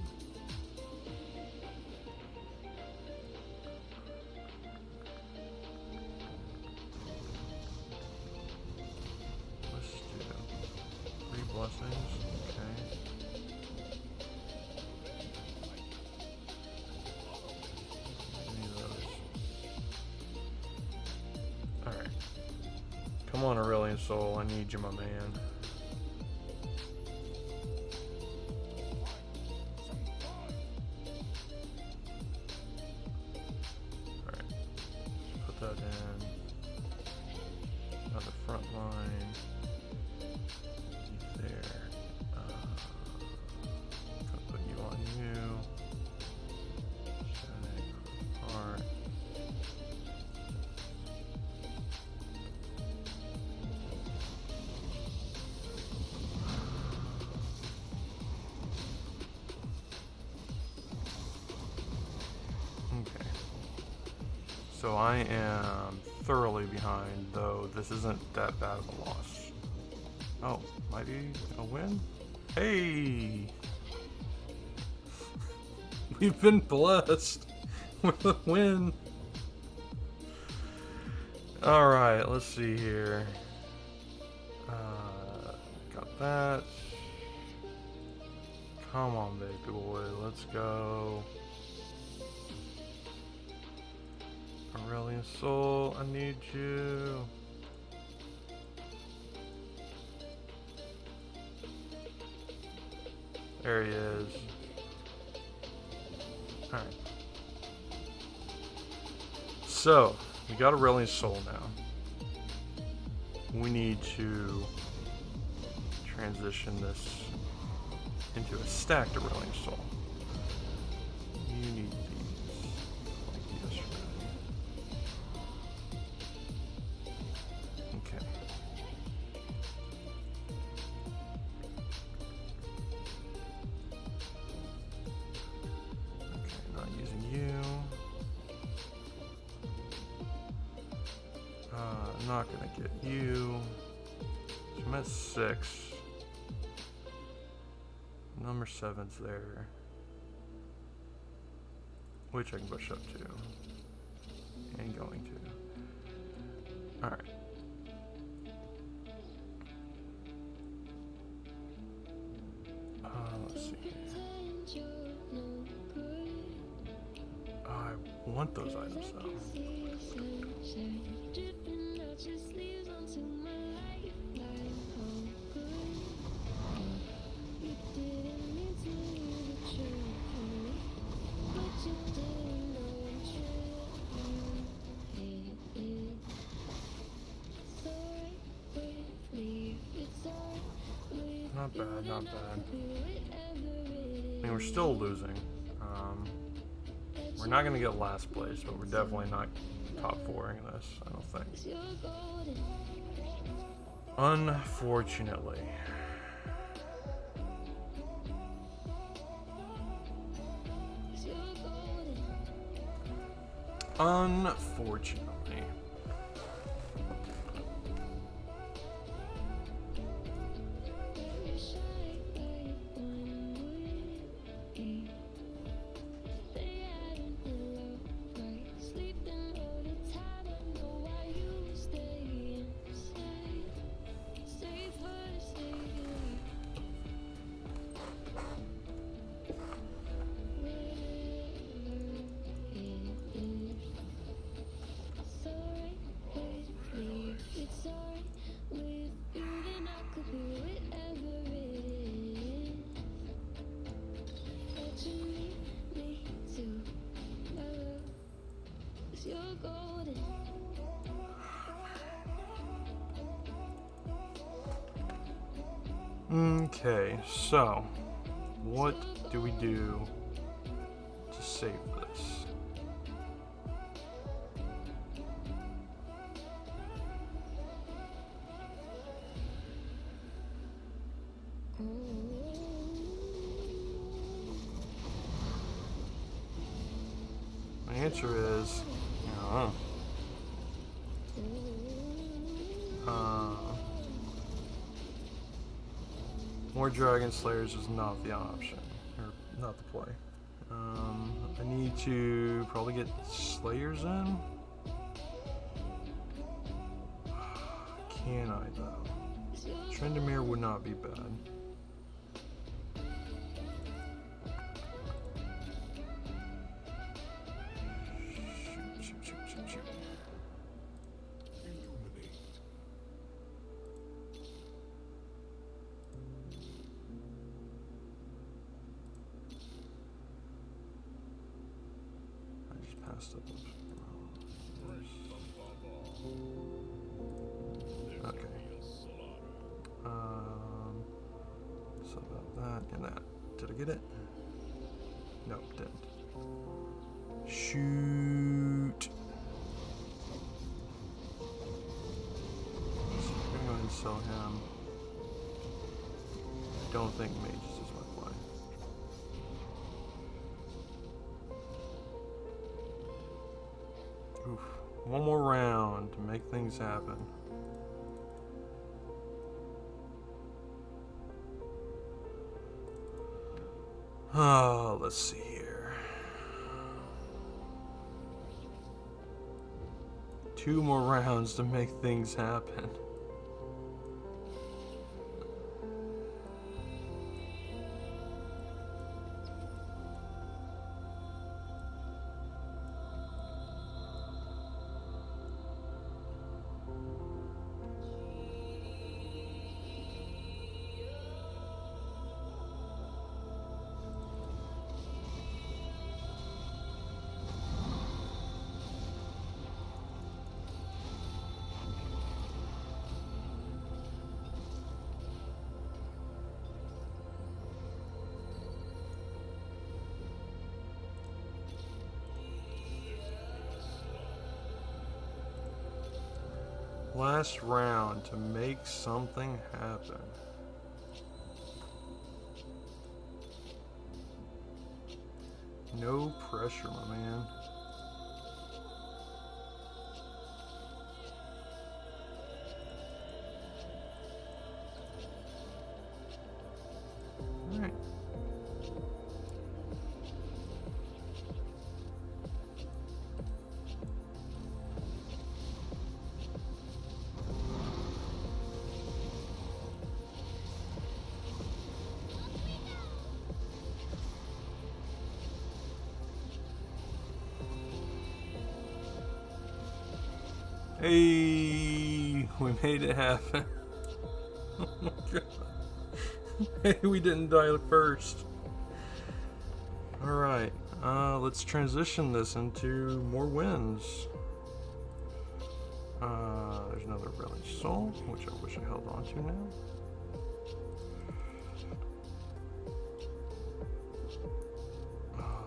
let's do 3 blessings. Okay. Any of those. Alright. Come on, Aurelian Soul, I need you, my man. That in. Another front line. There. Gonna put you on you. Alright. Okay. So I am thoroughly behind, though this isn't that bad of a loss. Oh, might be a win? Hey! We've been blessed with a win. Alright, let's see here. Got that. Come on, baby boy, let's go. Aurelian Soul, I need you. There he is. Alright. So, we got Aurelian Soul now. We need to transition this into a stacked Aurelian Soul. You need these like yesterday. Okay. Okay, not using you. Not gonna get you. So I'm at 6. Number 7's there. Which I can push up to. Ain't going to. Alright. want those items though. Not bad, not bad. I mean, we're still losing. We're not going to get last place, but we're definitely not top 4ing this, I don't think. Unfortunately. Unfortunately. Okay, so what do we do to save this? My answer is, I don't know. More Dragon Slayers is not the option, or not the play. I need to probably get Slayers in. Can I though? Trendamere would not be bad. Shoot. Okay. So about that and that. Did I get it? Nope, didn't. Shoot. So I'm gonna go ahead and sell him. I don't think Mages is my play. Oof. One more round to make things happen. Oh, let's see here. 2 more rounds to make things happen. Last round to make something happen. No pressure, my man. All right. Hey, we made it happen. Oh my god. Hey, we didn't die first. Alright, let's transition this into more wins. There's another Village Soul, which I wish I held on to now.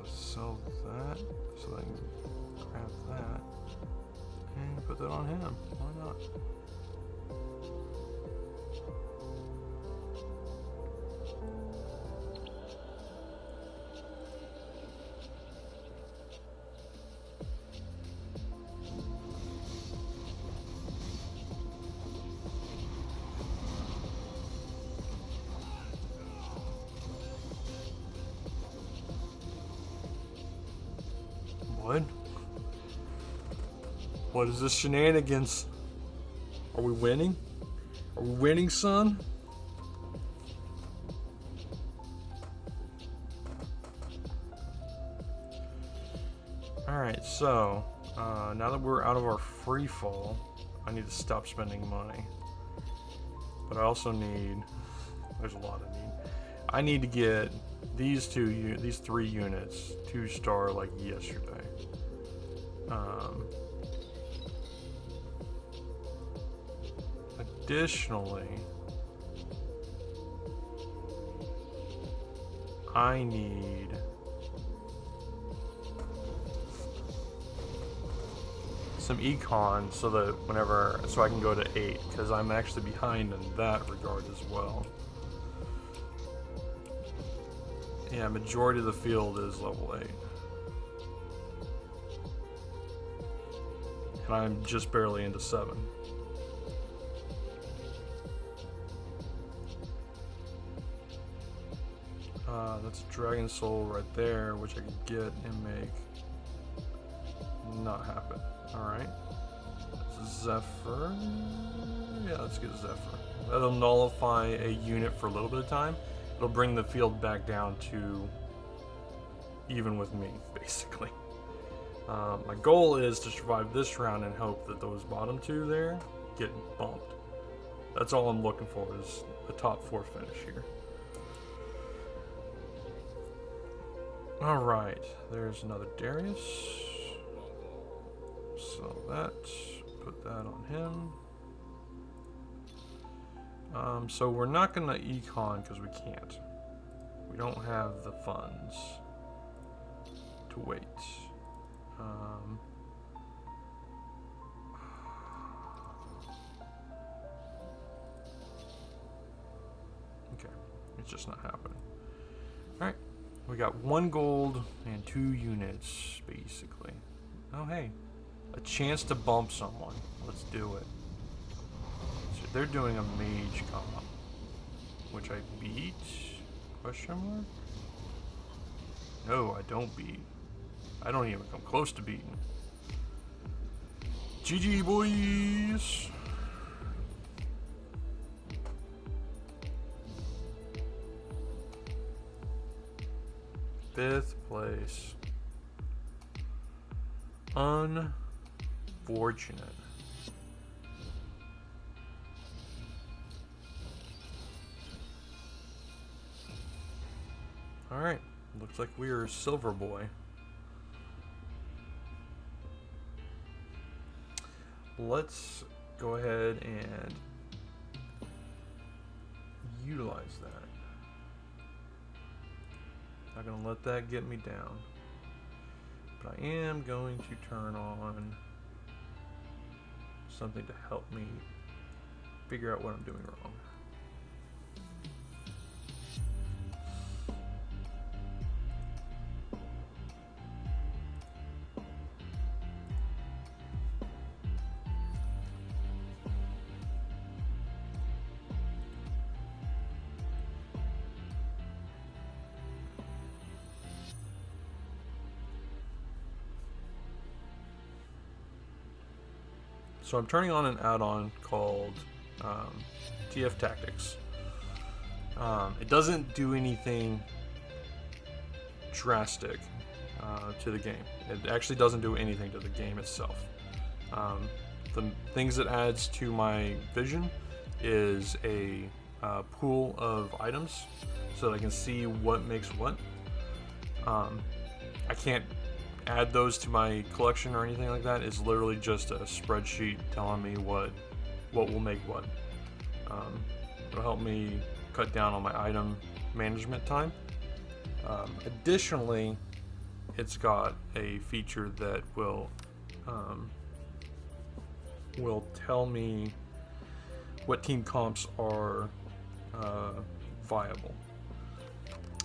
Sell that, so I can grab that, and put that on him. Why not? What? What is this shenanigans? Are we winning? Are we winning, son? Alright, so, now that we're out of our free fall, I need to stop spending money. But I also need, there's a lot I need. I need to get these three units 2-star like yesterday. Additionally, I need some econ so that so I can go to 8, because I'm actually behind in that regard as well. Yeah, majority of the field is level 8. And I'm just barely into 7. That's Dragon Soul right there, which I could get and make not happen. Alright. Zephyr. Yeah, let's get Zephyr. That'll nullify a unit for a little bit of time. It'll bring the field back down to even with me, basically. My goal is to survive this round and hope that those bottom 2 there get bumped. That's all I'm looking for, is a top 4 finish here. Alright, there's another Darius. Sell that, put that on him. So we're not gonna econ because we can't. We don't have the funds to wait. Okay, it's just not happening. Alright, we got 1 gold and 2 units, basically. Oh, hey, a chance to bump someone. Let's do it. So they're doing a mage comp, which I beat? Question mark? No, I don't beat. I don't even come close to beating. GG, boys! Fifth place. Unfortunate. Alright, looks like we are Silver Boy. Let's go ahead and utilize that. Not gonna let that get me down. But I am going to turn on something to help me figure out what I'm doing wrong. So I'm turning on an add-on called TF Tactics. It doesn't do anything drastic to the game. It actually doesn't do anything to the game itself. the things it adds to my vision is a pool of items so that I can see what makes what. I can't add those to my collection or anything like that. It's literally just a spreadsheet telling me what will make what. It'll help me cut down on my item management time. Additionally, it's got a feature that will tell me what team comps are viable.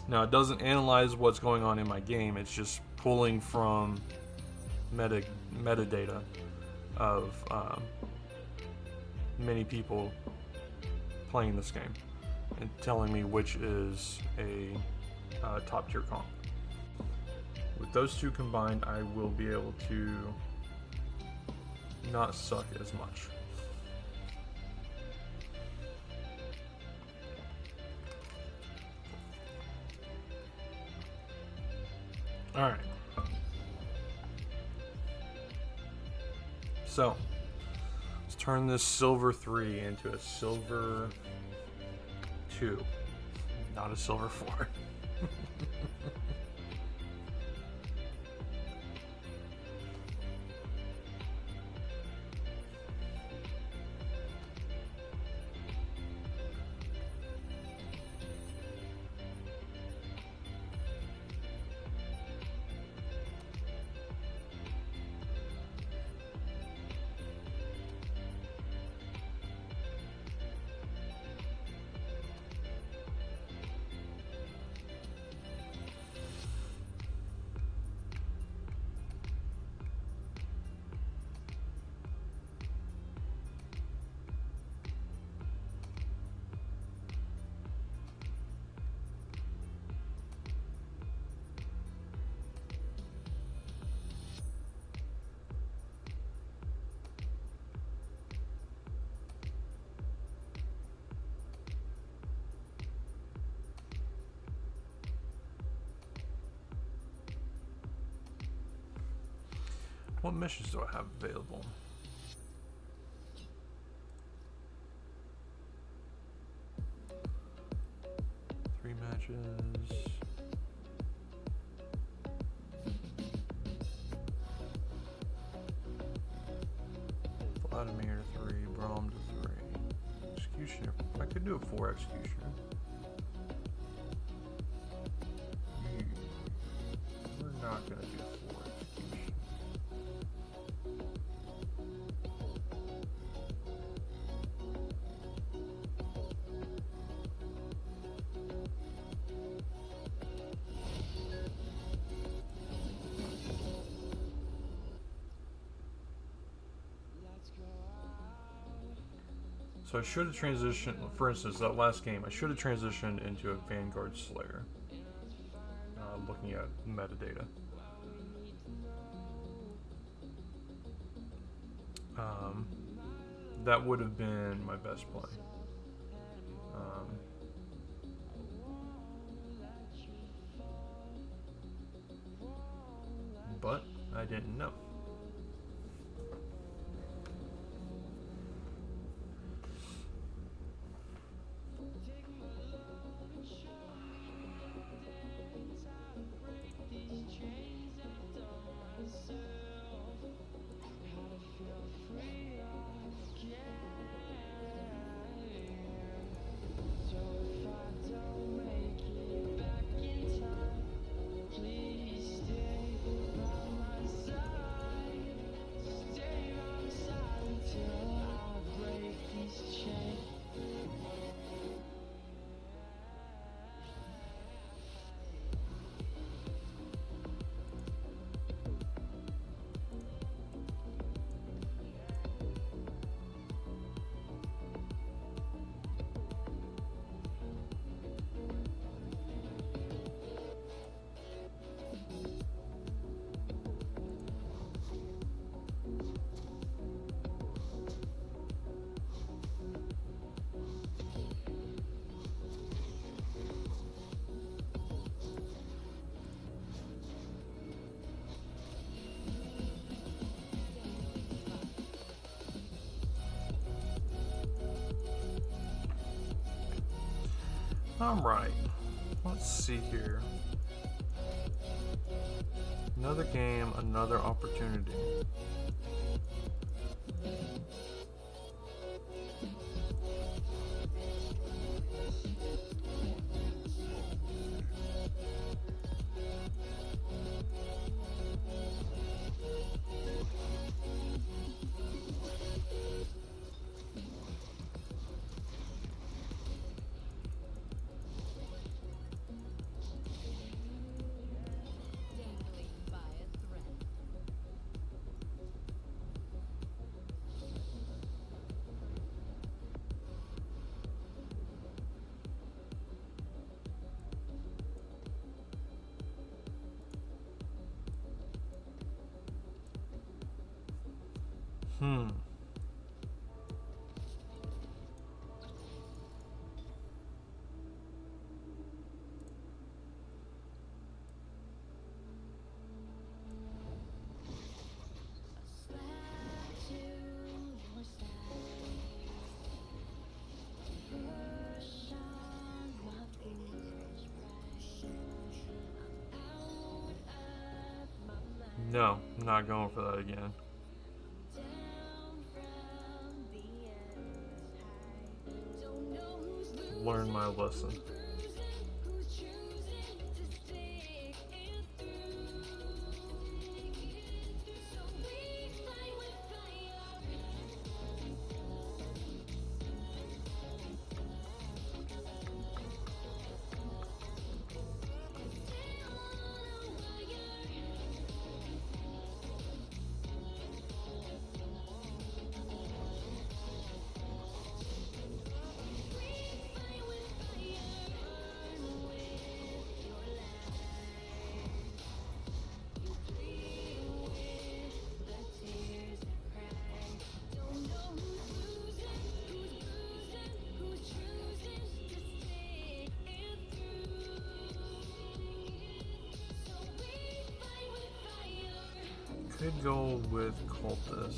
Now, it doesn't analyze what's going on in my game. It's just pulling from metadata of many people playing this game and telling me which is a top tier comp. With those two combined, I will be able to not suck as much. Alright. So, let's turn this silver 3 into a silver 2. Not a silver 4. What missions do I have available? Three matches. Vladimir to 3, Brahm to 3. Executioner. I could do a 4 executioner. We're not gonna do 4 execution. So I should have transitioned, for instance, that last game, I should have transitioned into a Vanguard Slayer, looking at metadata. That would have been my best play. But I didn't know. Alright. Let's see here. Another game, another opportunity. Hmm. No, I'm not going for that again. Learn my lesson. Could go with cultist.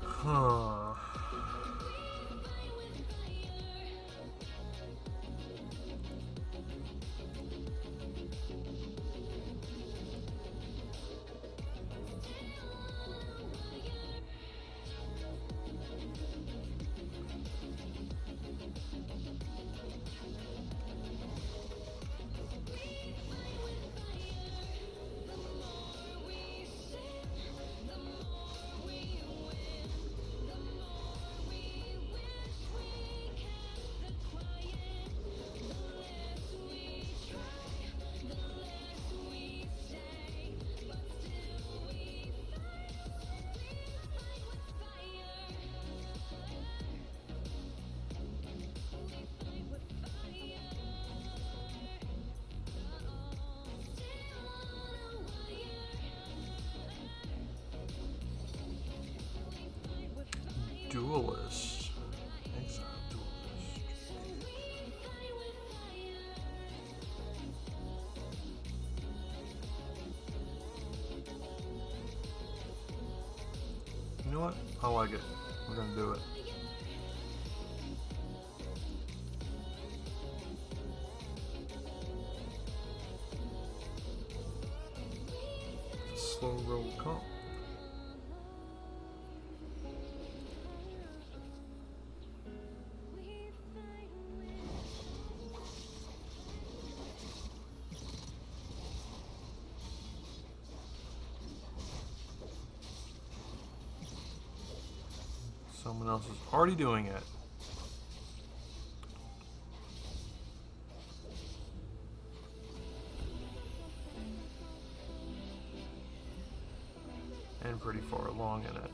Huh. Duelist. Exile duelist. You know what? I like it. We're gonna do it. Slow roll comp. Someone else is already doing it. And pretty far along in it.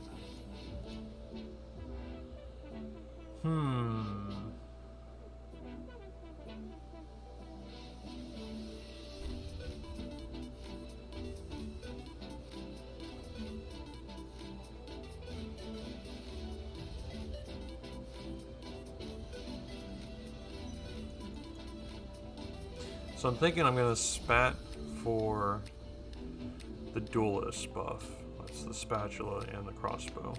So So I'm thinking I'm gonna spat for the duelist buff. That's the spatula and the crossbow.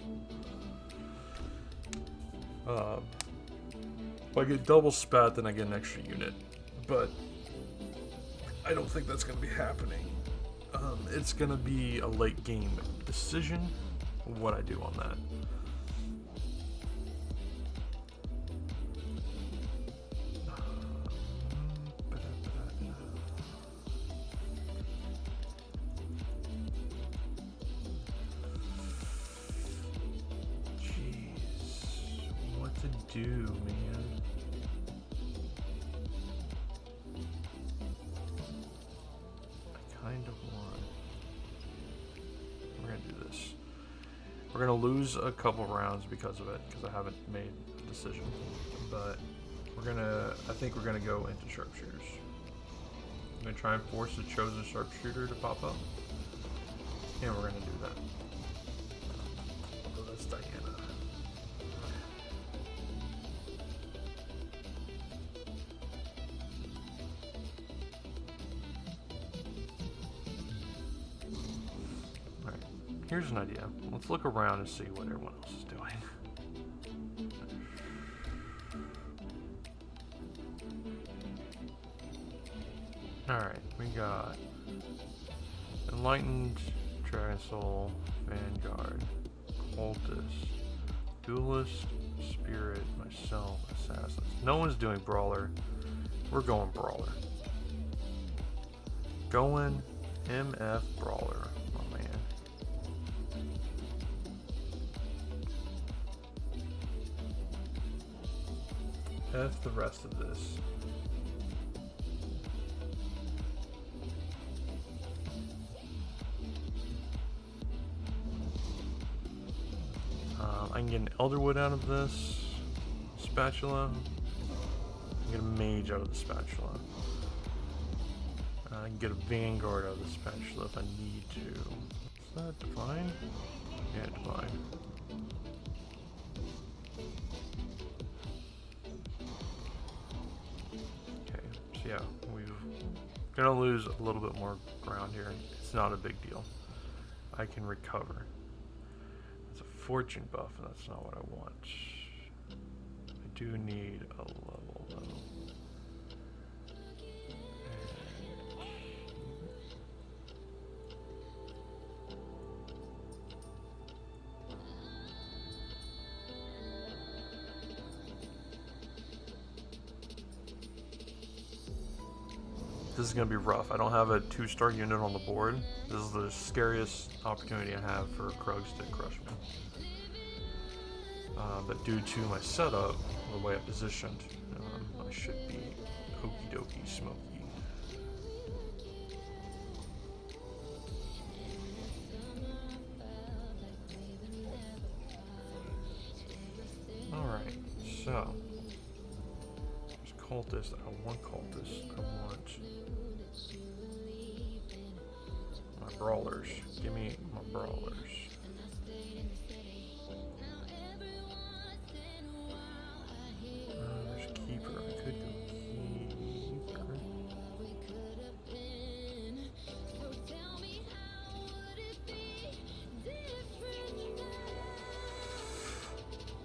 If I get double spat, then I get an extra unit, but I don't think that's gonna be happening. It's gonna be a late game decision what I do on that. Do, man. I kind of want. We're gonna do this. We're gonna lose a couple rounds because of it, because I haven't made a decision. But I think we're gonna go into sharpshooters. I'm gonna try and force the chosen sharpshooter to pop up. And we're gonna do that. Although that's Diana. Here's an idea. Let's look around and see what everyone else is doing. Alright, we got Enlightened, Dragon Soul, Vanguard, Cultist, Duelist, Spirit, myself, Assassins. No one's doing Brawler. We're going Brawler. Going MF Brawler. F the rest of this. I can get an Elderwood out of this spatula. I can get a Mage out of the spatula. I can get a Vanguard out of the spatula if I need to. Is that Divine? Yeah, Divine. Yeah, we're gonna lose a little bit more ground here. It's not a big deal. I can recover. It's a fortune buff, and that's not what I want. I do need a level though. This is going to be rough. I don't have a 2-star unit on the board. This is the scariest opportunity I have for Krugs to crush me. But due to my setup, the way I positioned, I should be okie dokie smoky. Alright, so there's Cultist. I want Cultist. I want my Brawlers. Give me my Brawlers. There's Keeper. I could go Keeper.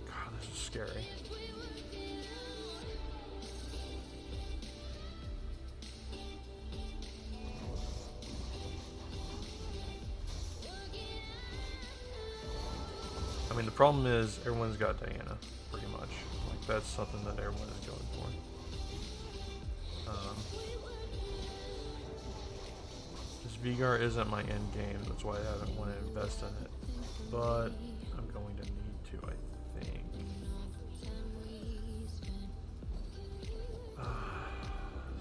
God, this is scary. I mean, the problem is everyone's got Diana, pretty much. Like, that's something that everyone is going for. This Vigar isn't my end game, that's why I haven't wanted to invest in it. But I'm going to need to, I think.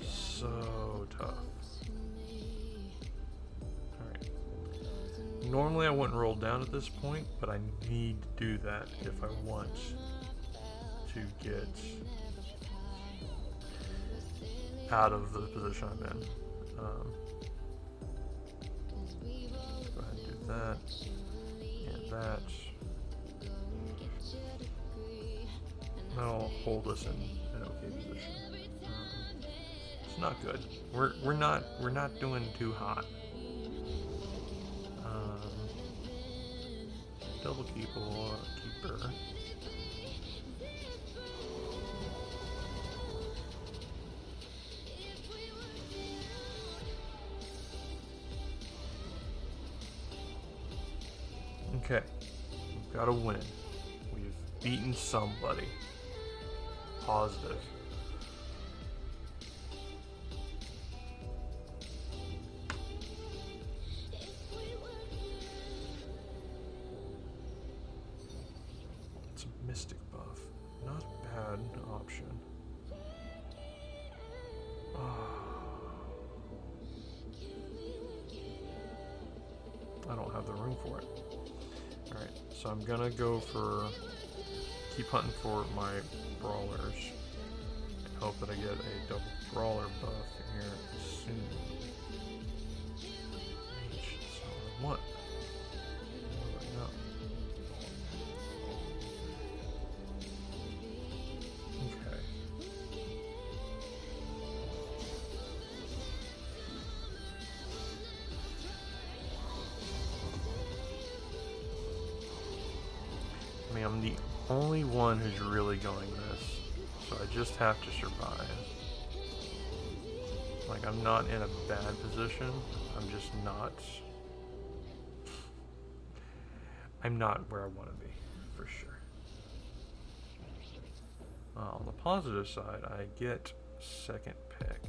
So tough. Alright. Normally I wouldn't roll down at this point, but I need to do that if I want to get out of the position I'm in. Go ahead and do that, and that. That'll hold us in an okay position. It's not good. We're not doing too hot. Double keeper. Okay, we've got to win. We've beaten somebody. Positive. It's a mystic buff. Not a bad option. I don't have the room for it. Alright, so I'm gonna go for... keep hunting for my brawlers. And hope that I get a double brawler buff here soon. Mage, that's all I want. What do I know? Okay. I mean, I'm the only one who's really going this, so I just have to survive. Like, I'm not in a bad position, I'm just not... I'm not where I want to be, for sure. On the positive side, I get second pick.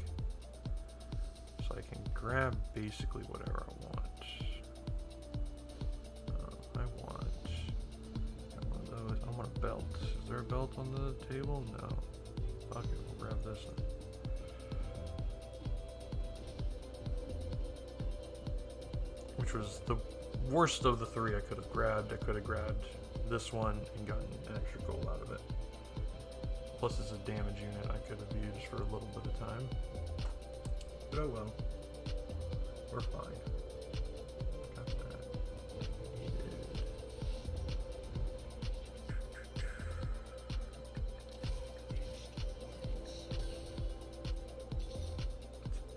So I can grab basically whatever I want. I want a belt. Is there a belt on the table? No. Fuck it, we'll grab this one. Which was the worst of the three I could have grabbed. I could have grabbed this one and gotten an extra gold out of it. Plus it's a damage unit I could have used for a little bit of time. But oh well. We're fine. Got that.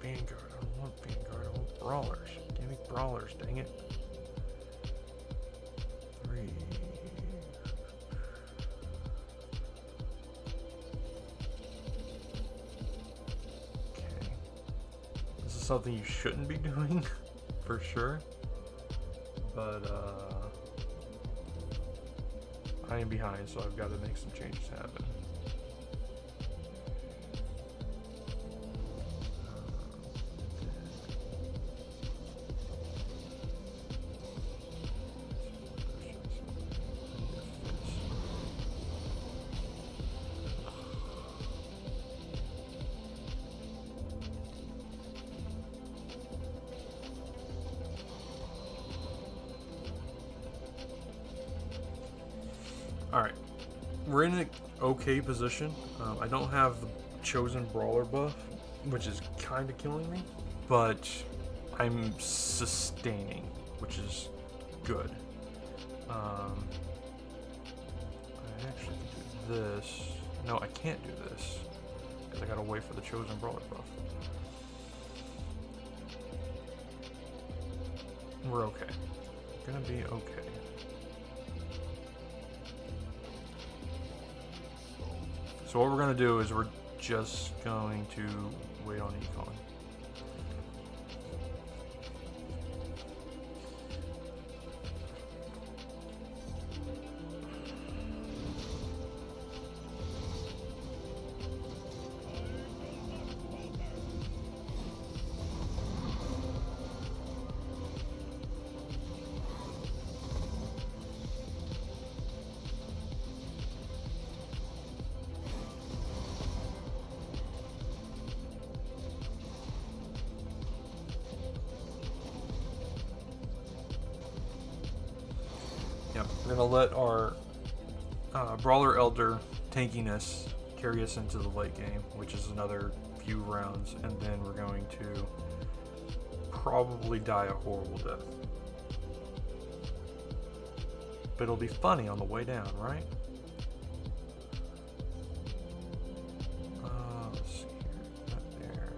Vanguard. I don't want Vanguard. I want brawlers. Give me brawlers, dang it. 3. Okay. This is something you shouldn't be doing, for sure. But, I am behind, so I've got to make some changes happen. Alright, we're in an okay position. I don't have the chosen brawler buff, which is kind of killing me, but I'm sustaining, which is good. I actually can do this. No, I can't do this, because I gotta wait for the chosen brawler buff. We're okay. We're gonna be okay. So what we're going to do is we're just going to wait on Econ. Yep, we're going to let our Brawler Elder tankiness carry us into the late game, which is another few rounds, and then we're going to probably die a horrible death. But it'll be funny on the way down, right? Let's see here. Not there.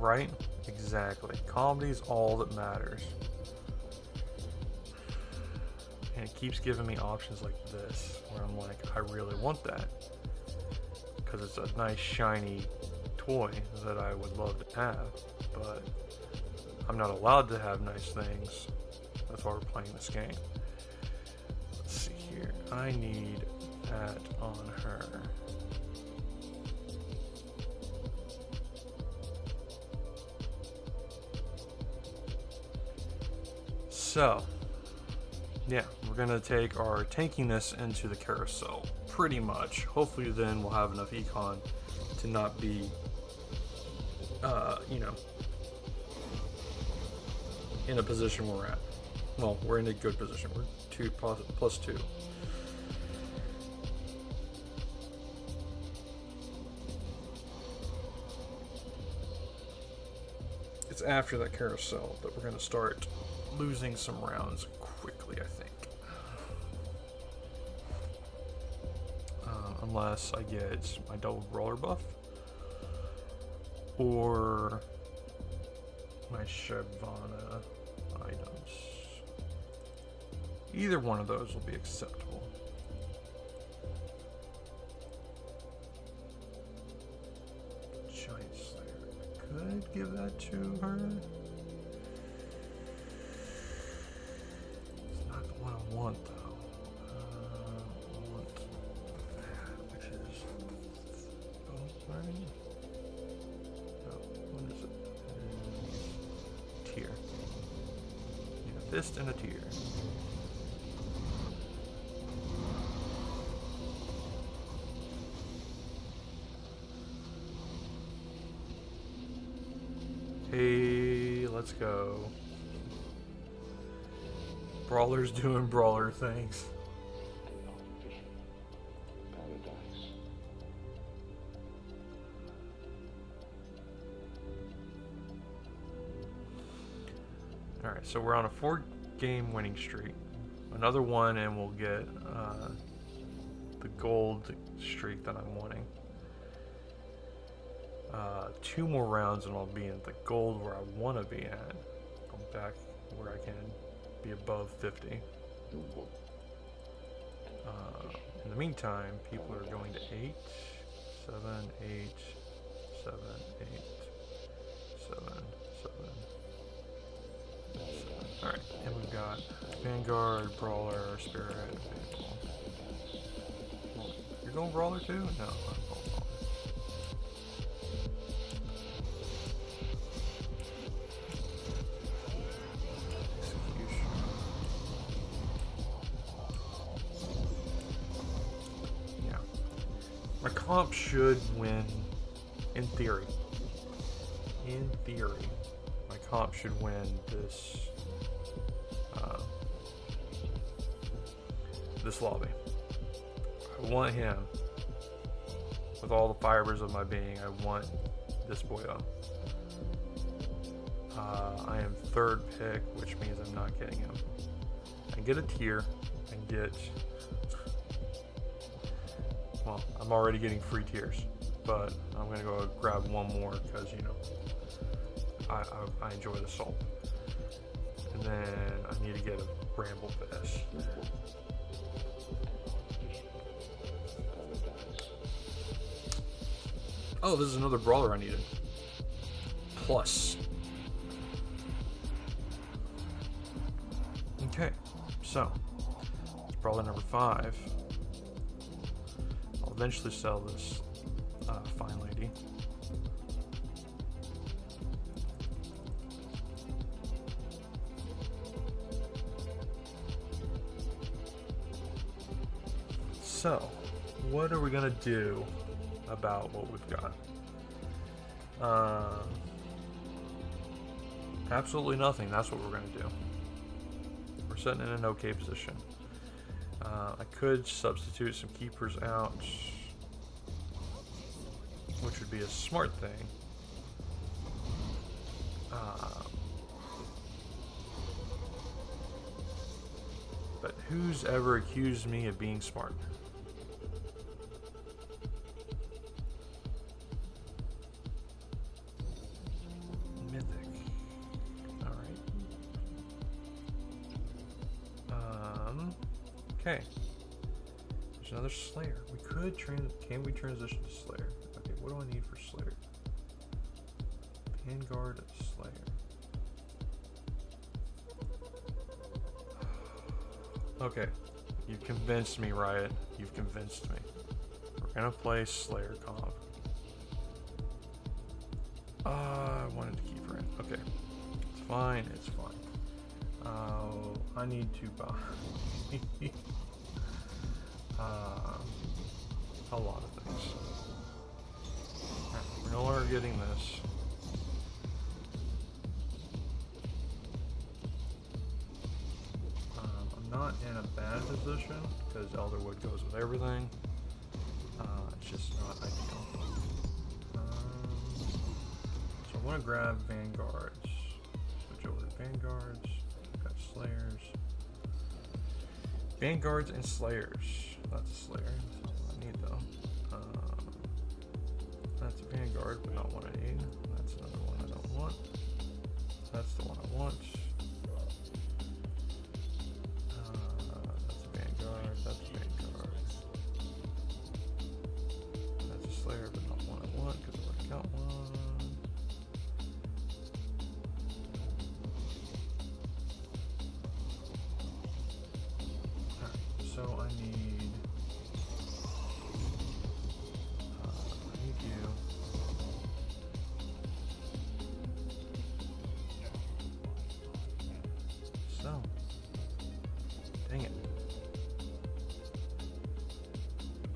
Right? Exactly. Comedy is all that matters. And it keeps giving me options like this, where I'm like, I really want that. Because it's a nice, shiny toy that I would love to have. But I'm not allowed to have nice things. That's why we're playing this game. Let's see here. I need that on her. So, yeah, we're gonna take our tankiness into the carousel, pretty much. Hopefully then we'll have enough econ to not be, in a position where we're at. Well, we're in a good position. We're 2 plus 2. It's after that carousel that we're gonna start losing some rounds quickly, I think. Unless I get my double brawler buff or my Shyvana items. Either one of those will be acceptable. Giant Slayer. I could give that to her. It's not the one I want though. I want that, which is right? No, what is it? Tier. Yeah, fist and a tier. Hey, let's go. Brawler's doing brawler things. Alright, so we're on a 4-game winning streak. Another one and we'll get the gold streak that I'm wanting. 2 more rounds and I'll be in the gold where I want to be at. I'm back where I can be above 50. In the meantime, people are going to 8, 7, 8, 7, 8, 7, 7. Alright, and we've got Vanguard, Brawler, Spirit, Faithful. You're going Brawler too? No, I'm going Brawler. My comp should win, in theory. In theory, my comp should win this this lobby. I want him with all the fibers of my being. I want this boyo. I am 3rd pick, which means I'm not getting him. I get a tier and get. Well, I'm already getting free tiers, but I'm gonna go grab one more because I enjoy the salt. And then I need to get a bramble fish. Oh, this is another brawler I needed. Plus. Okay, so it's brawler number 5. I'll eventually sell this fine lady. So, what are we gonna do about what we've got? Absolutely nothing. That's what we're gonna do. We're sitting in an okay position. I could substitute some keepers out, which would be a smart thing. But who's ever accused me of being smart? There's another Slayer. We could can we transition to Slayer? Okay, what do I need for Slayer? Vanguard Slayer. Okay, you've convinced me, Riot. You've convinced me. We're gonna play Slayer comp. I wanted to keep her in. Okay, it's fine. It's fine. I need to buy a lot of things. Right, we're no longer getting this. I'm not in a bad position because Elderwood goes with everything. It's just not ideal. So I want to grab Vanguards. Switch over to Vanguards. Got Slayers. Vanguards and Slayers. That's a Slayer. That's not what I need though. That's a Vanguard, but not one I need. That's another one I don't want. That's the one I want. That's a Vanguard. That's a Vanguard. That's a Slayer, but not one I want because I already got one. So I need you. So, dang it.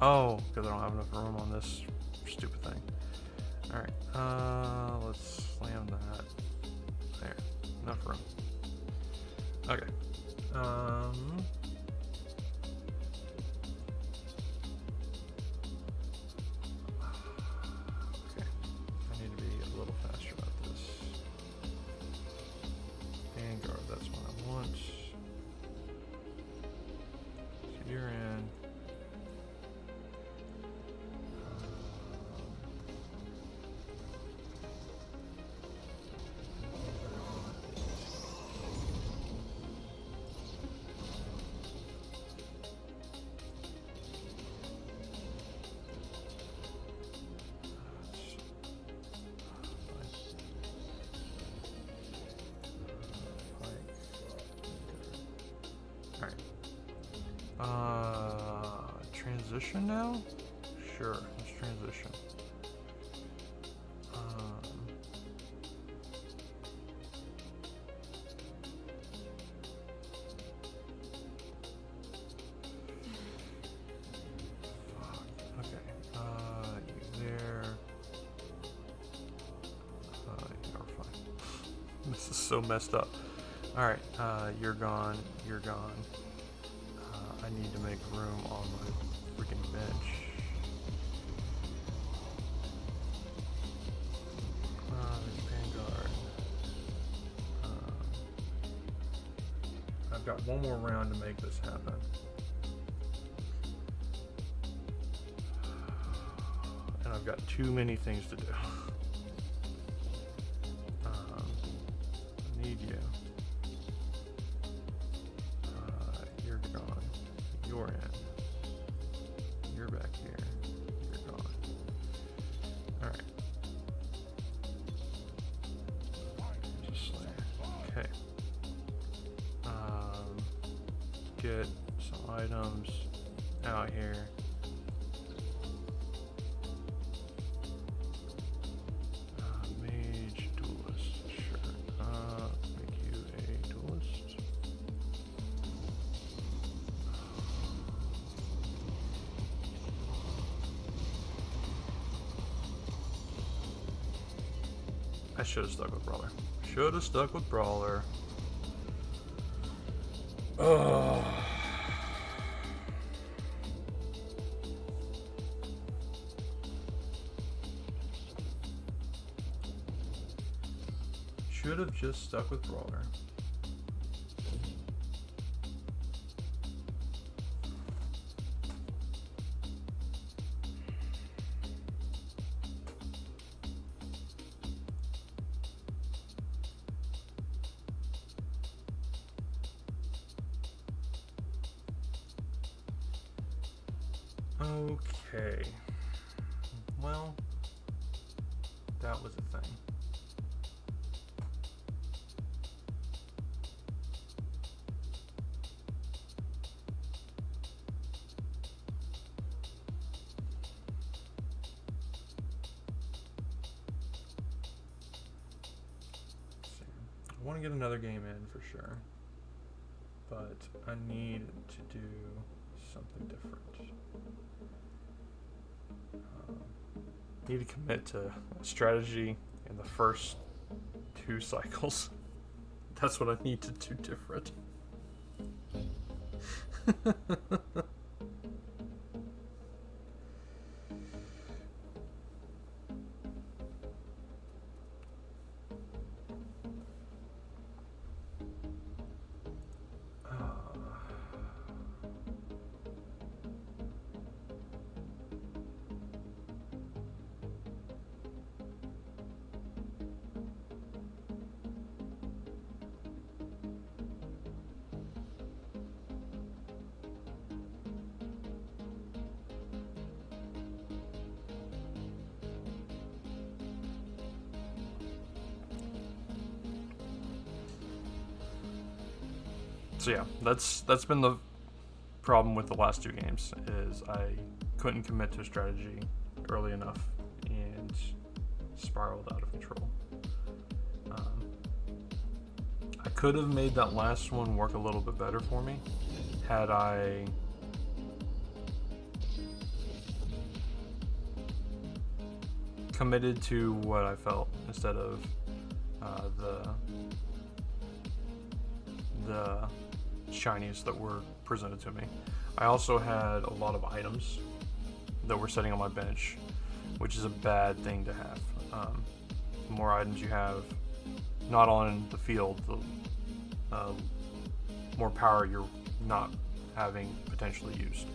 Oh, because I don't have enough room on this stupid thing. All right, let's slam that. There, enough room. Okay. You're in. Transition now? Sure, let's transition. Okay. You there. You're fine. This is so messed up. Alright, you're gone. You're gone. I need to make room on my freaking bench. There's Vanguard. I've got one more round to make this happen. And I've got too many things to do. I need you. You're gone. You're in. You're back here. You're gone. Alright. Just Slayer. Okay. Get some items out here. Mage duelist. Sure. Make you a duelist. I should have stuck with Brawler. Should have stuck with Brawler. Ugh. Should have just stuck with Brawler. Okay. Well, that was a thing. I want to get another game in for sure, but I need to do something different. Need to commit to strategy in the first 2 cycles. That's what I need to do different. So yeah, that's been the problem with the last 2 games, is I couldn't commit to strategy early enough and spiraled out of control. I could have made that last one work a little bit better for me had I committed to what I felt instead of the shinies that were presented to me. I also had a lot of items that were sitting on my bench, which is a bad thing to have. The more items you have not on the field, the more power you're not having potentially used.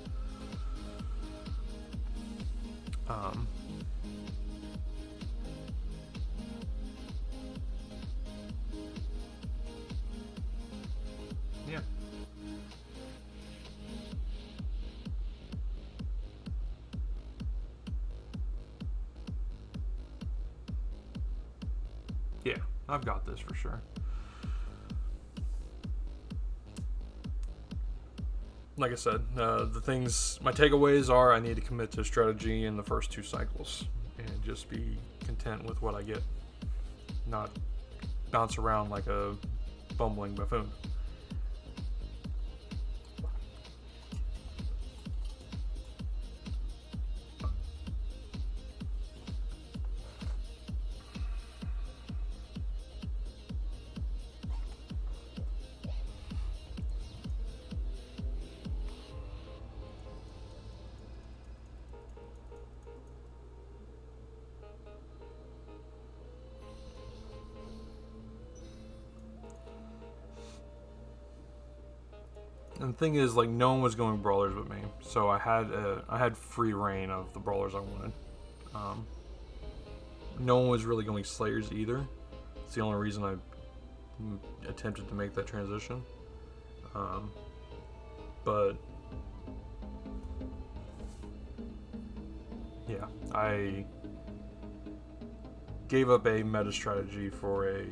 Yeah. Yeah, I've got this for sure. Like I said, the things, my takeaways are I need to commit to strategy in the first 2 cycles and just be content with what I get. Not bounce around like a bumbling buffoon. And the thing is, like, no one was going brawlers with me, so I had free reign of the brawlers I wanted. No one was really going slayers either. It's the only reason I attempted to make that transition. But yeah, I gave up a meta strategy for a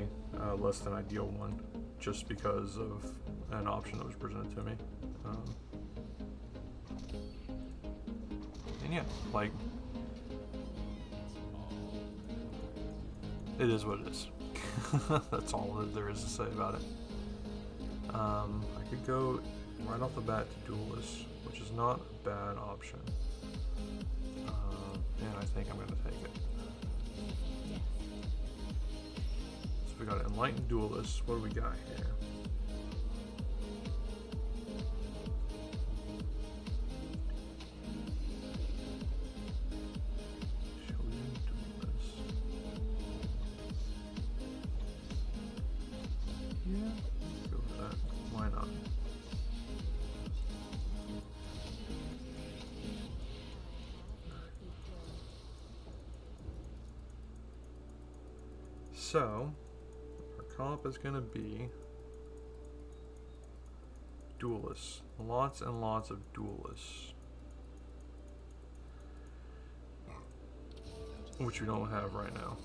less than ideal one, just because of an option that was presented to me. And yeah, like, it is what it is. That's all that there is to say about it. I could go right off the bat to Duelist, which is not a bad option. And I think I'm going to take it. So we got an Enlightened Duelist. What do we got here? So, our comp is going to be Duelists. Lots and lots of Duelists. which we don't have right now.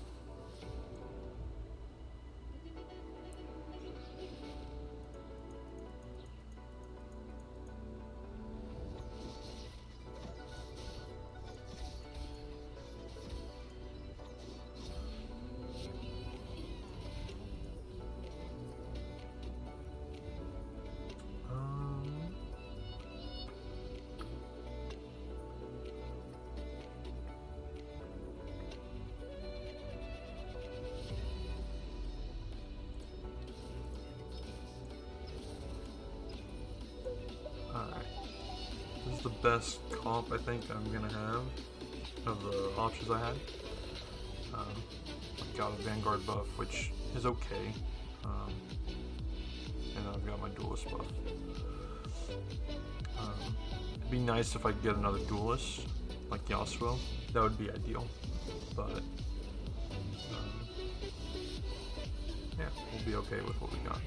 Alright. This is the best comp I think I'm gonna have of the options I had. I've got a Vanguard buff, which is okay. And I've got my Duelist buff. It'd be nice if I could get another Duelist, like Yasuo. That would be ideal. But, yeah, we'll be okay with what we got.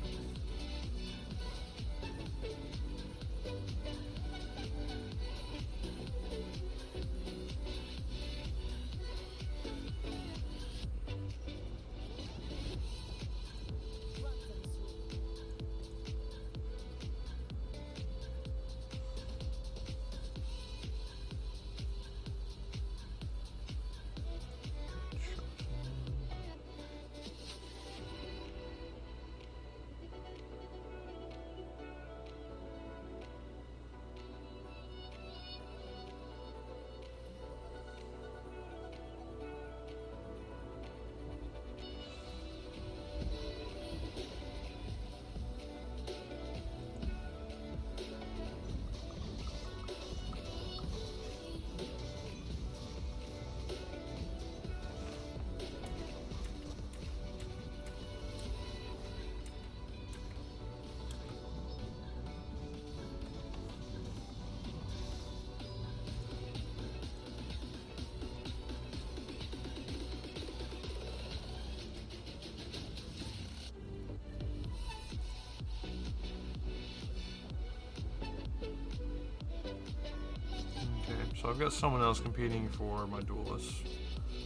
So I've got someone else competing for my Duelist,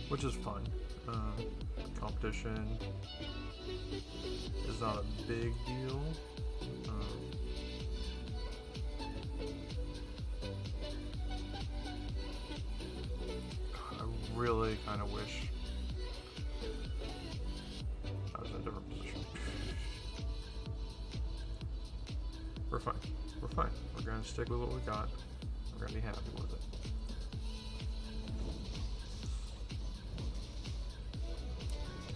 which is fine. Competition is not a big deal. I really kind of wish I was in a different position. We're fine. We're fine. We're going to stick with what we got. We're going to be happy with it.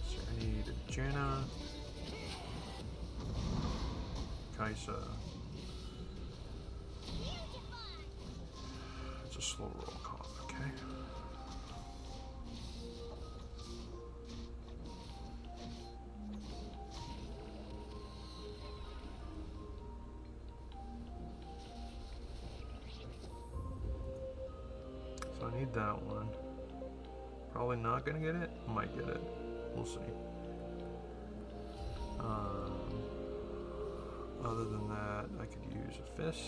So I need a Janna, Kaisa. It's a slow roll comp, okay? So I need that one. Probably not gonna get it. Might get it. We'll see. Other than that, I could use a fist,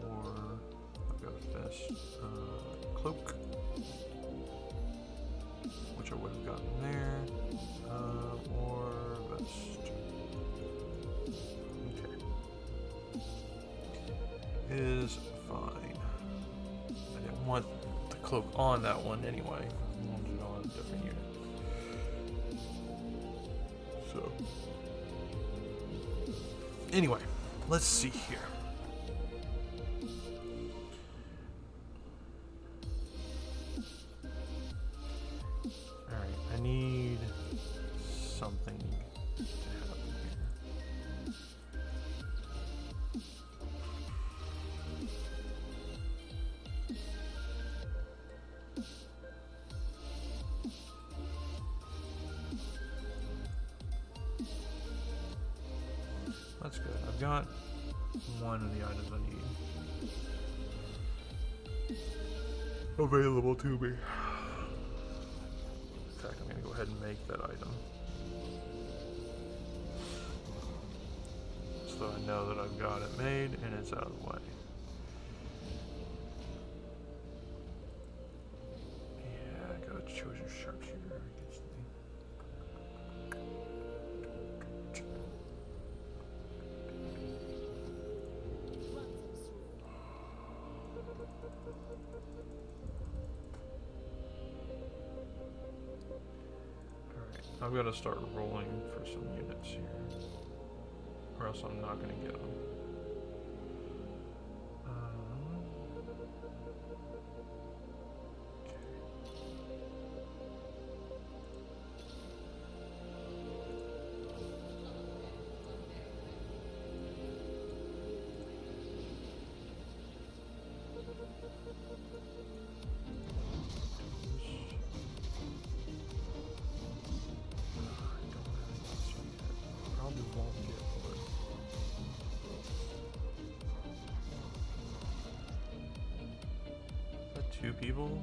or I've got a fist, cloak, which I would have gotten there, or vest. Okay, is fine. I didn't want the cloak on that one anyway. I wanted it on a different unit. So, anyway, let's see here. Alright, I need something to happen here. That's good. I've got one of the items I need available to me. In fact, I'm going to go ahead and make that item, so I know that I've got it made and it's out of the way. Yeah, go chosen sharpshooter against me. Alright, I'm gonna start rolling for some units here, or else I'm not gonna get them. Two people?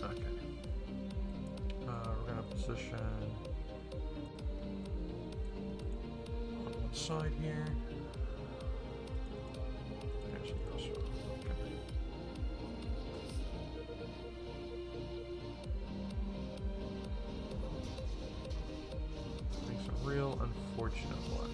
Okay. We're gonna position on one side here. There's also, okay. Makes a real unfortunate one.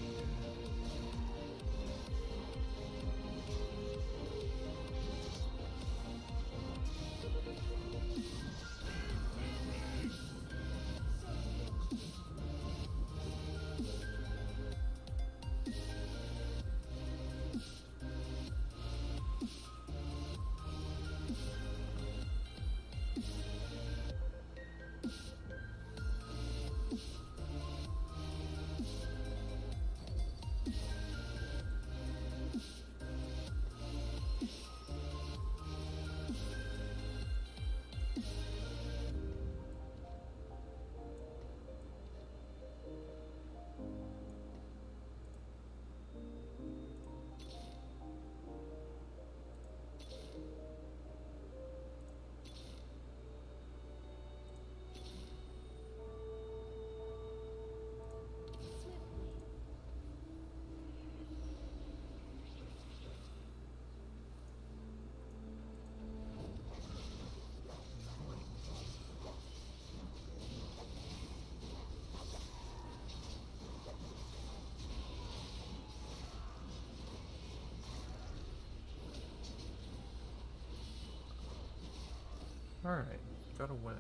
Alright, gotta win.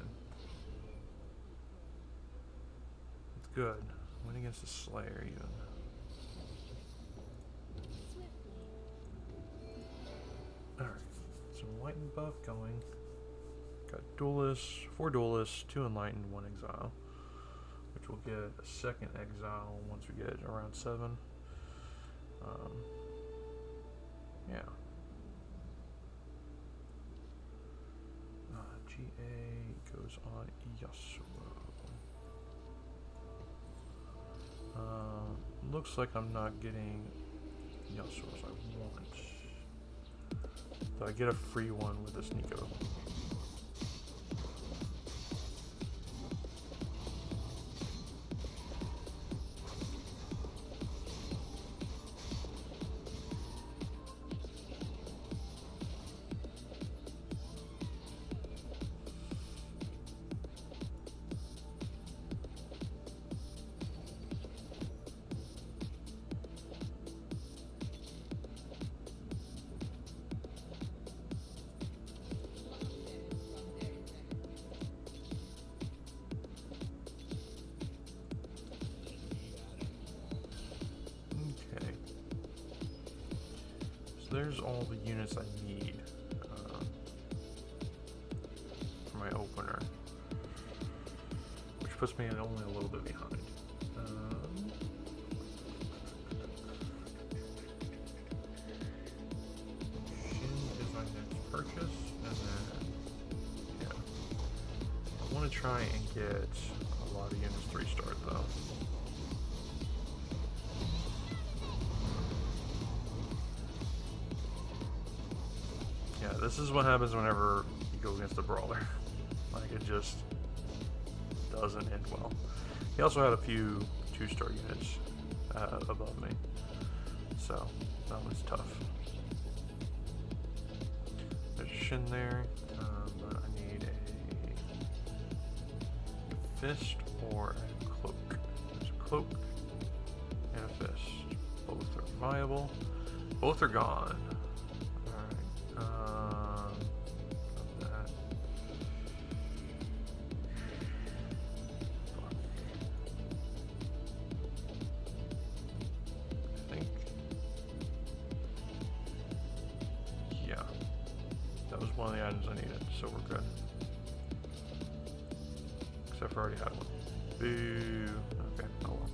It's good. Win against the Slayer, even. Alright, some enlightened buff going. Got duelists, 4 duelists, 2 enlightened, 1 exile. Which will get a second exile once we get around 7. Yeah. GA goes on Yasuo. Looks like I'm not getting Yasuo as I want. But I get a free one with this Nico. There's all the units I need for my opener, which puts me only a little bit behind. Shin is my next purchase, and then yeah, I want to try and get a lot of units 3-star though. This is what happens whenever you go against a brawler. Like, it just doesn't end well. He also had a few 2-star units above me, so that was tough. There's a Shin there, but I need a fist or a cloak. There's a cloak and a fist. Both are viable. Both are gone. Alright. That. I think. Yeah. That was one of the items I needed, so we're good. Except for I already had one. Boo. Okay, oh well.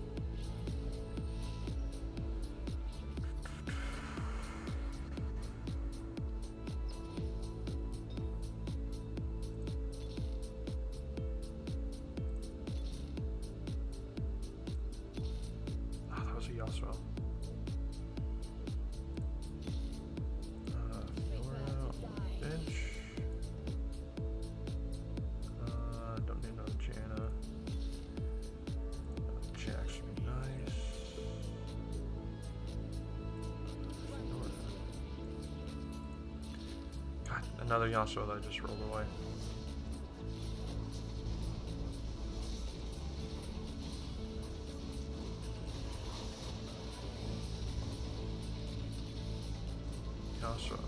Yasuo. Bench. Don't need no Janna. Jack should be nice. God, another Yasuo that I just rolled away. Yasuo.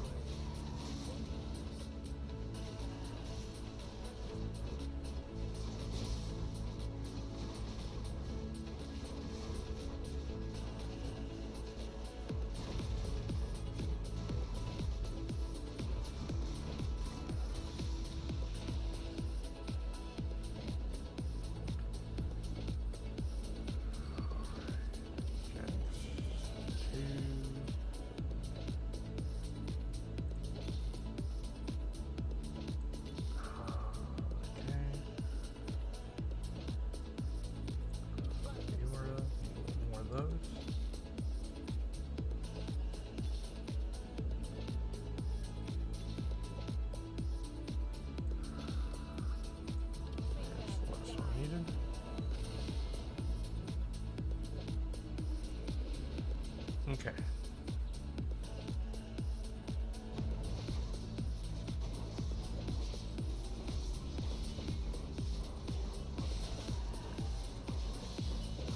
Okay.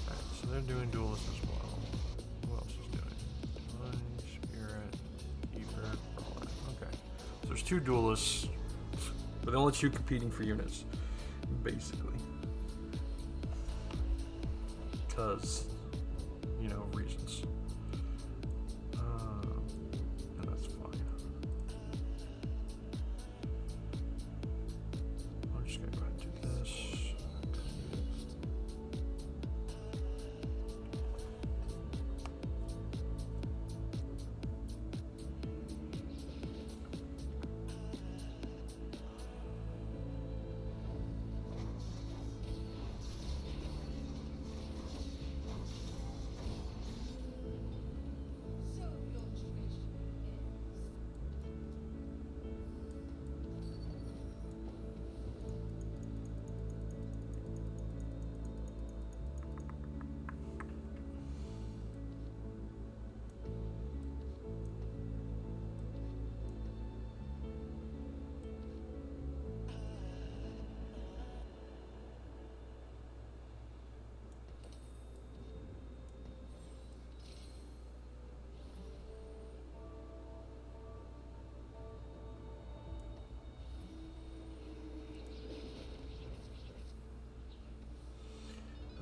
Alright, so they're doing duelists as well. Who else is doing? One, Spirit, Keeper, Brawler. Okay. So there's 2 duelists, but only 2 competing for units, basically. Because, you know, reasons. And that's fine. I'm just gonna go ahead and do this.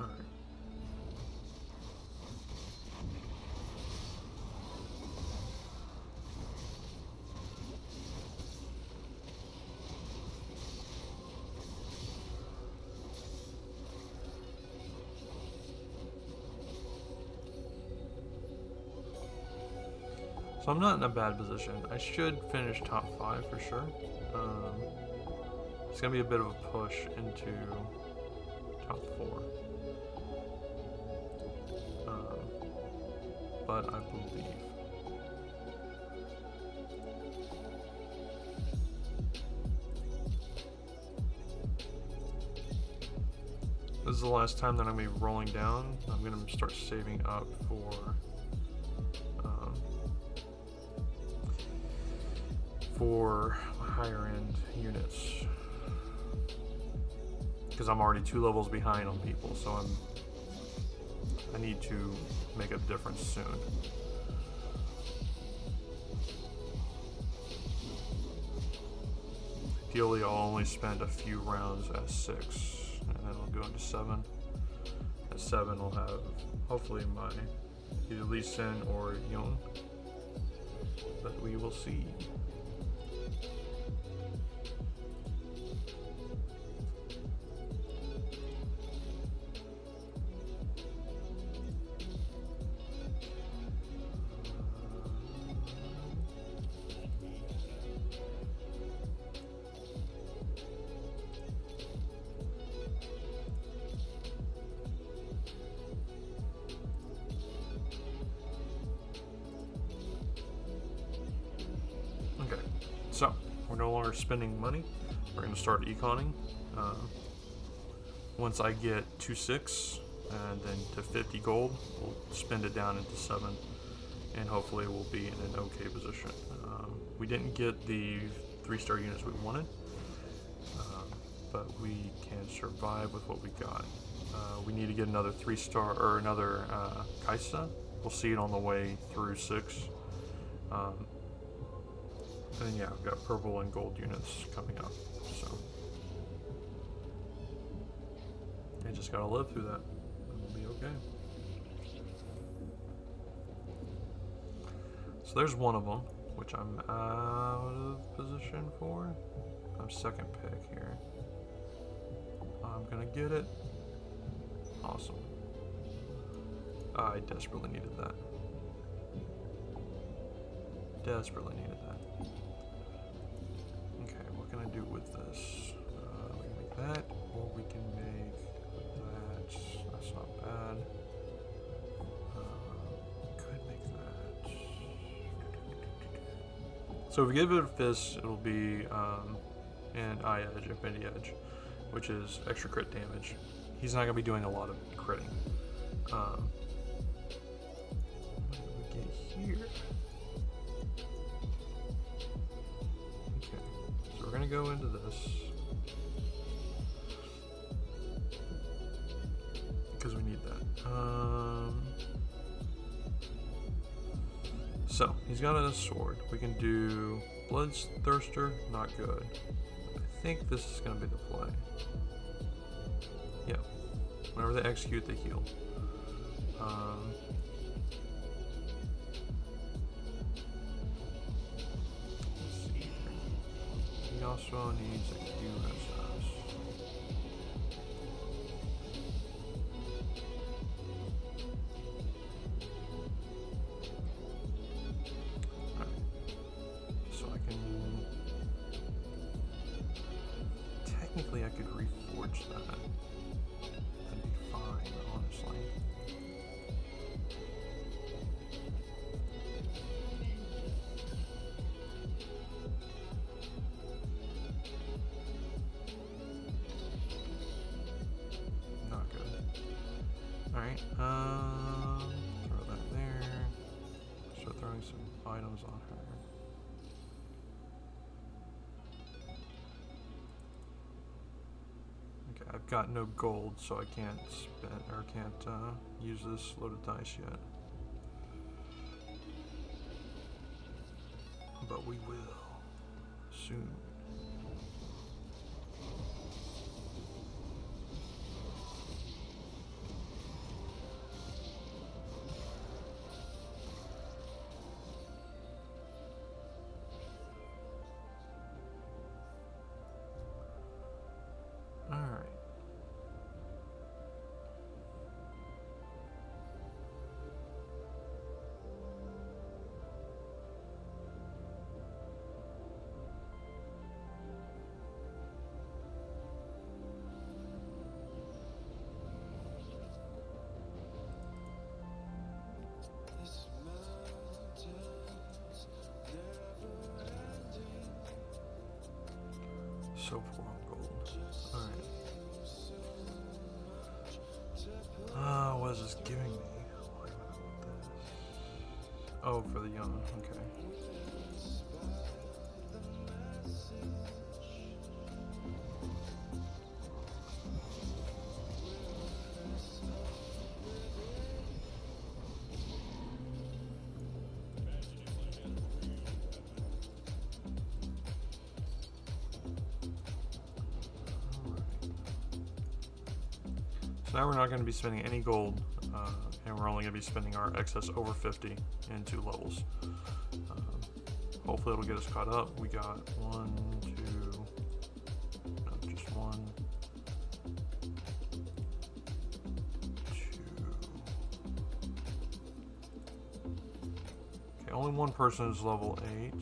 Alright. So I'm not in a bad position. I should finish top 5 for sure. It's gonna be a bit of a push into top 4. But I believe. this is the last time that I'm going to be rolling down. I'm going to start saving up for higher end units, because I'm already 2 levels behind on people, so I need to make a difference soon. Ideally, I'll only spend a few rounds at 6, and then I'll go into 7. At 7, I'll have hopefully my either Lee Sin or Young, but we will see. So, we're no longer spending money. We're going to start econing. Once I get to 6 and then to 50 gold, we'll spend it down into 7, and hopefully we'll be in an okay position. We didn't get the 3-star units we wanted, but we can survive with what we got. We need to get another 3-star or another Kaisa. We'll see it on the way through 6. And yeah, I've got purple and gold units coming up, so I just gotta live through that, and we'll be okay. So there's one of them, which I'm out of position for. I'm second pick here. I'm gonna get it. Awesome. I desperately needed that. Desperately needed that. What can I do with this? We can make that, or we can make that. That's not bad. Could make that. So if we give it a fist, it'll be an eye edge, infinity edge, which is extra crit damage. He's not gonna be doing a lot of critting. What do we get here? We're gonna go into this because we need that. So he's got a sword. We can do Bloodthirster, not good. I think this is gonna be the play. Yeah. Whenever they execute, they heal. He also needs a QSS. Alright. So I can... Technically I could reforge that. That'd be fine, honestly. Alright, throw that there. Start throwing some items on her. Okay, I've got no gold, so I can't spend or can't use this loaded dice yet. But we will soon. Alright. So poor on gold. Alright. Oh, for the young. Okay. So now we're not going to be spending any gold, and we're only going to be spending our excess over 50 in 2 levels. Hopefully it'll get us caught up. We got 1, 2, no, just 1, 2. Okay, only one person is level 8.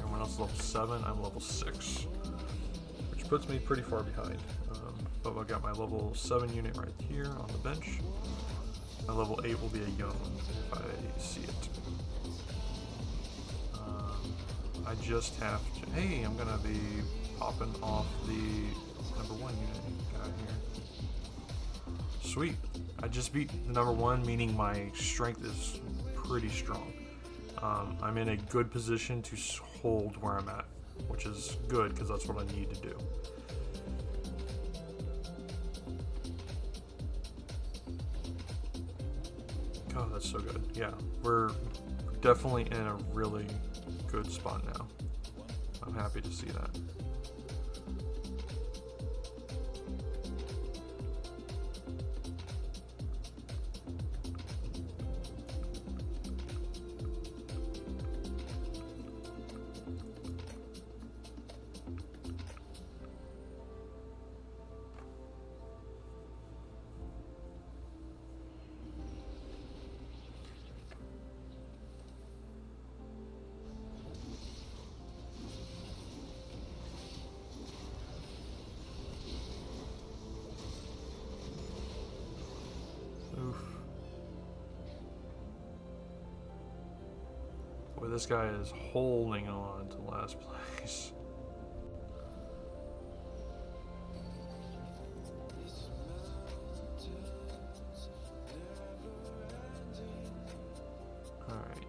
Everyone else is level 7. I'm level 6, which puts me pretty far behind. But I got my level 7 unit right here on the bench. My level 8 will be a Yone if I see it. I just have to. Hey, I'm gonna be popping off the number 1 unit guy here. Sweet. I just beat the number 1, meaning my strength is pretty strong. I'm in a good position to hold where I'm at, which is good because that's what I need to do. Oh, that's so good. Yeah, we're definitely in a really good spot now. I'm happy to see that. Oof. Boy, this guy is holding on to last place. Alright.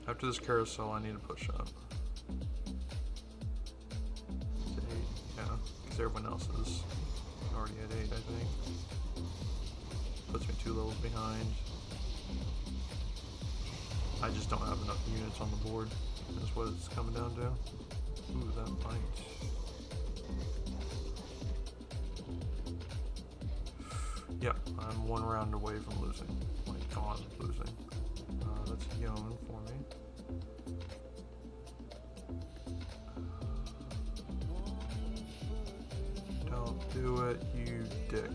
After this carousel, I need to push up. To 8, yeah, because everyone else is already at 8, I think. Puts me 2 levels behind. I just don't have enough units on the board. That's what it's coming down to. Ooh, that fight. Yeah, I'm 1 round away from losing. Like, gone losing. That's Yone for me. Don't do it, you dick.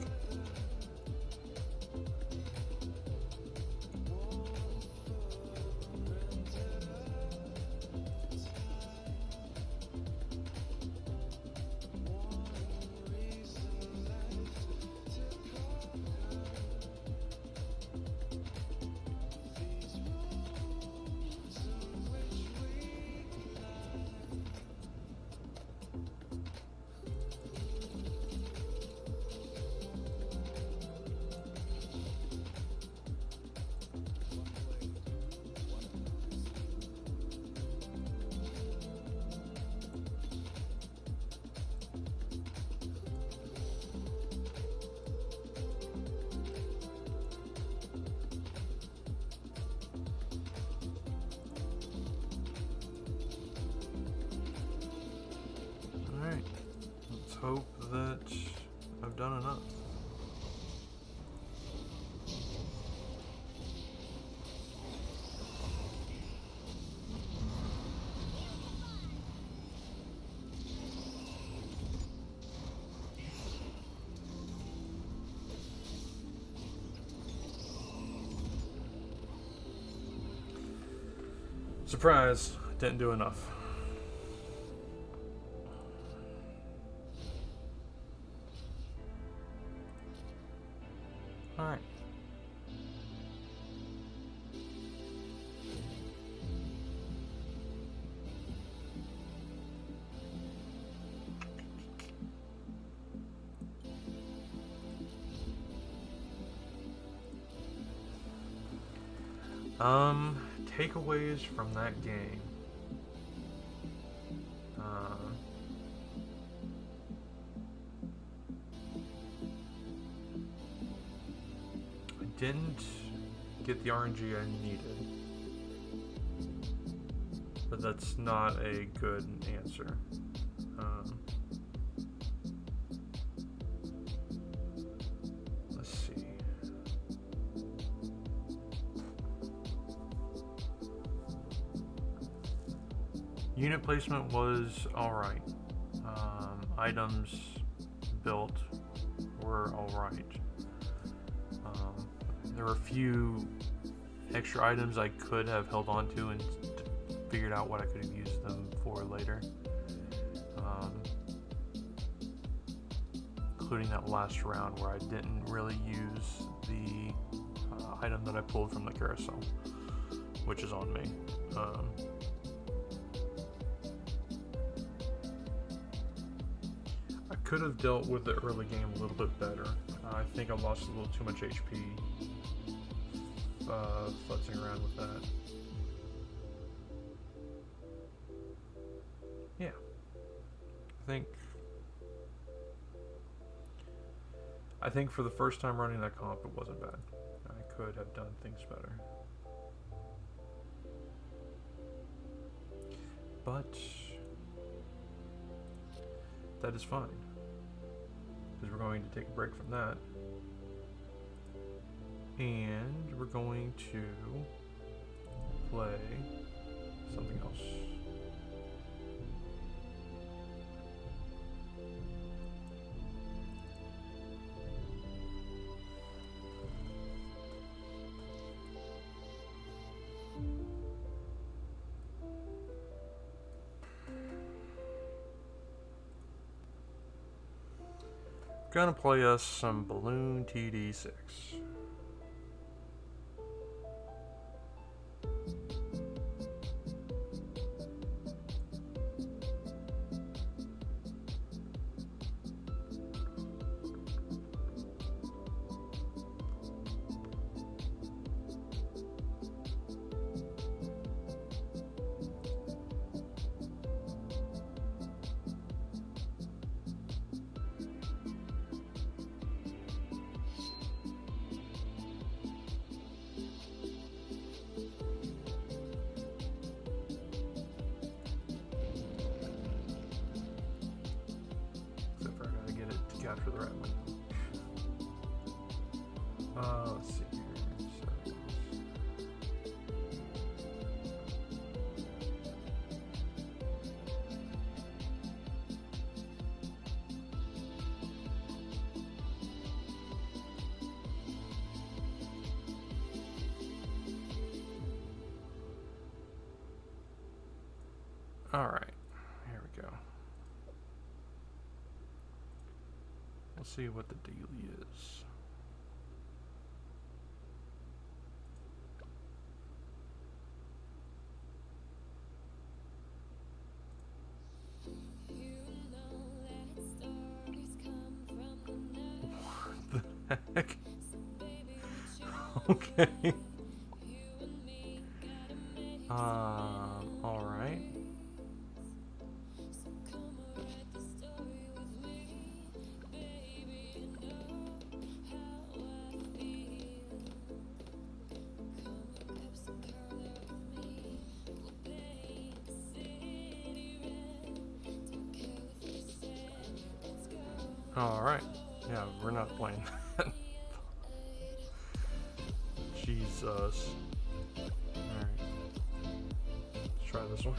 Hope that I've done enough. Surprise, didn't do enough. Takeaways from that game. I didn't get the RNG I needed, but that's not a good answer. Let's see. Unit placement was alright. Items built were alright. There were a few extra items I could have held on to and figured out what I could have used them for later. Including that last round where I didn't really use the item that I pulled from the carousel, which is on me. I could have dealt with the early game a little bit better. I think I lost a little too much HP futzing around with that. Yeah. I think for the first time running that comp, it wasn't bad. I could have done things better. But that is fine, because we're going to take a break from that. And we're going to play something else. Gonna play us some Balloon TD6. Capture the right one. Let's see here. All right, here we go. Let's see what the dealie is. What the heck? Okay. All right. Alright. Yeah, we're not playing that. Jesus. Alright. Let's try this one.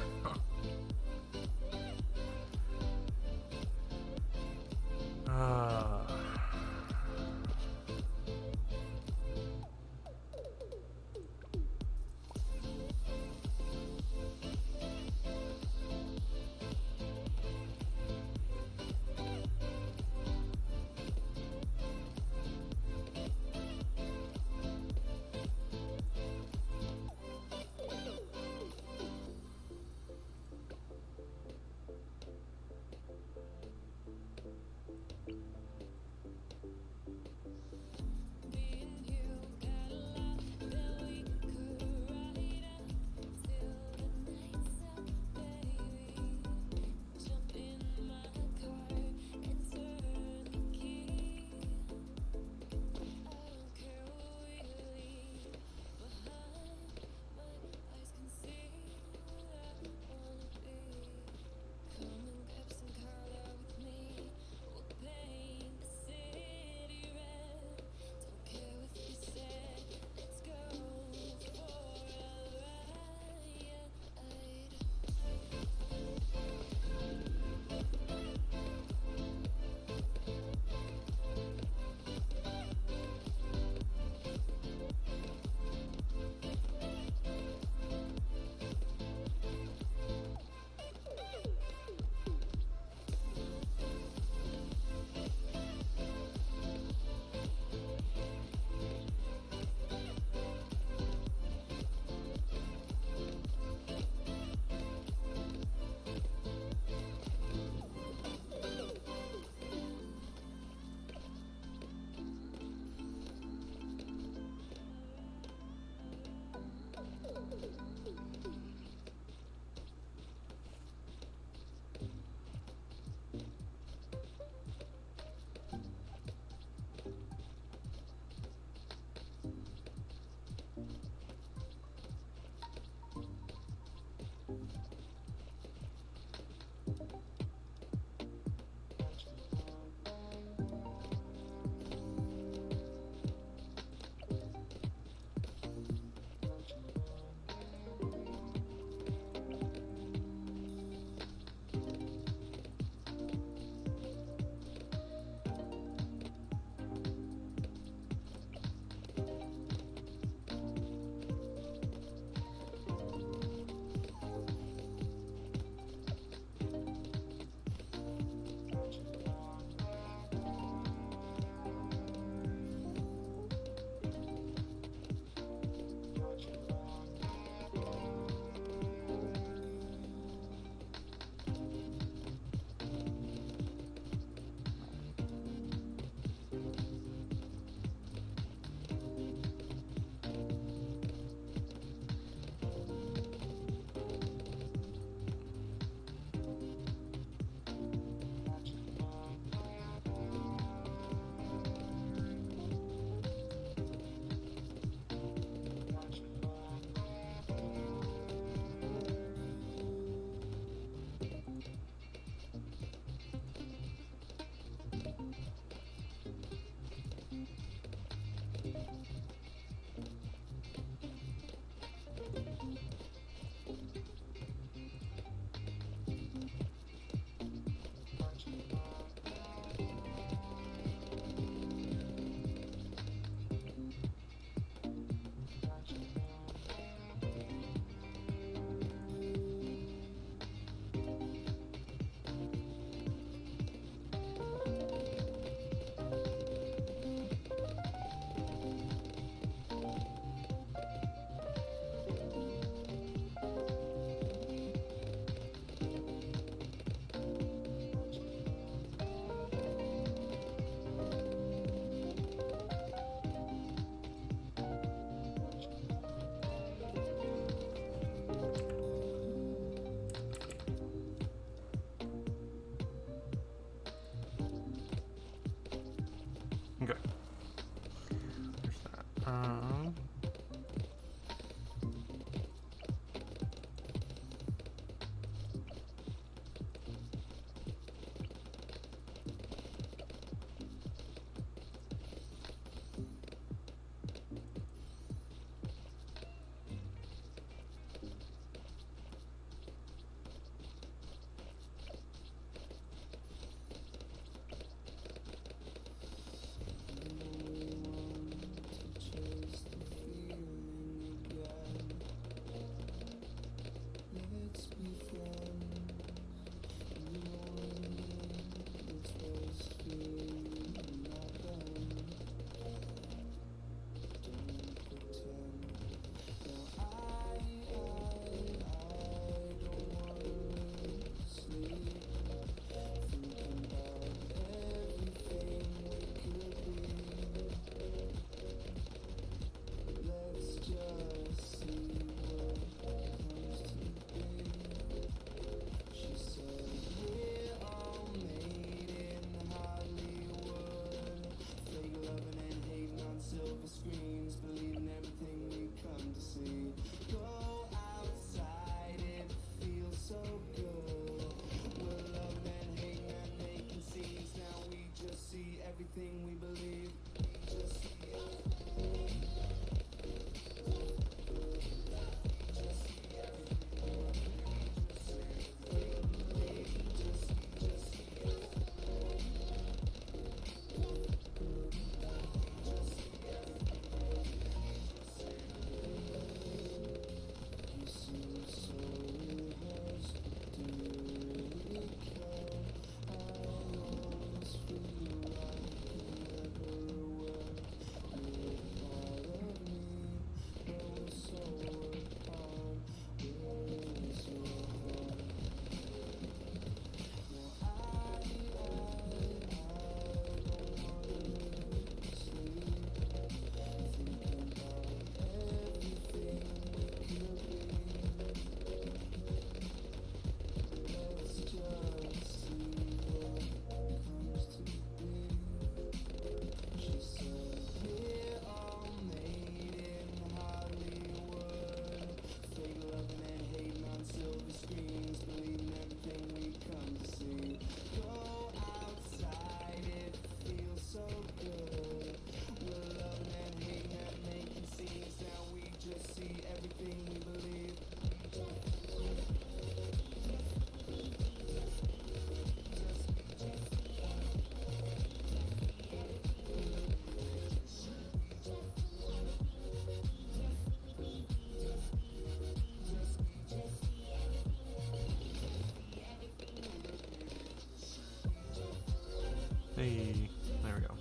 Hey, there we go.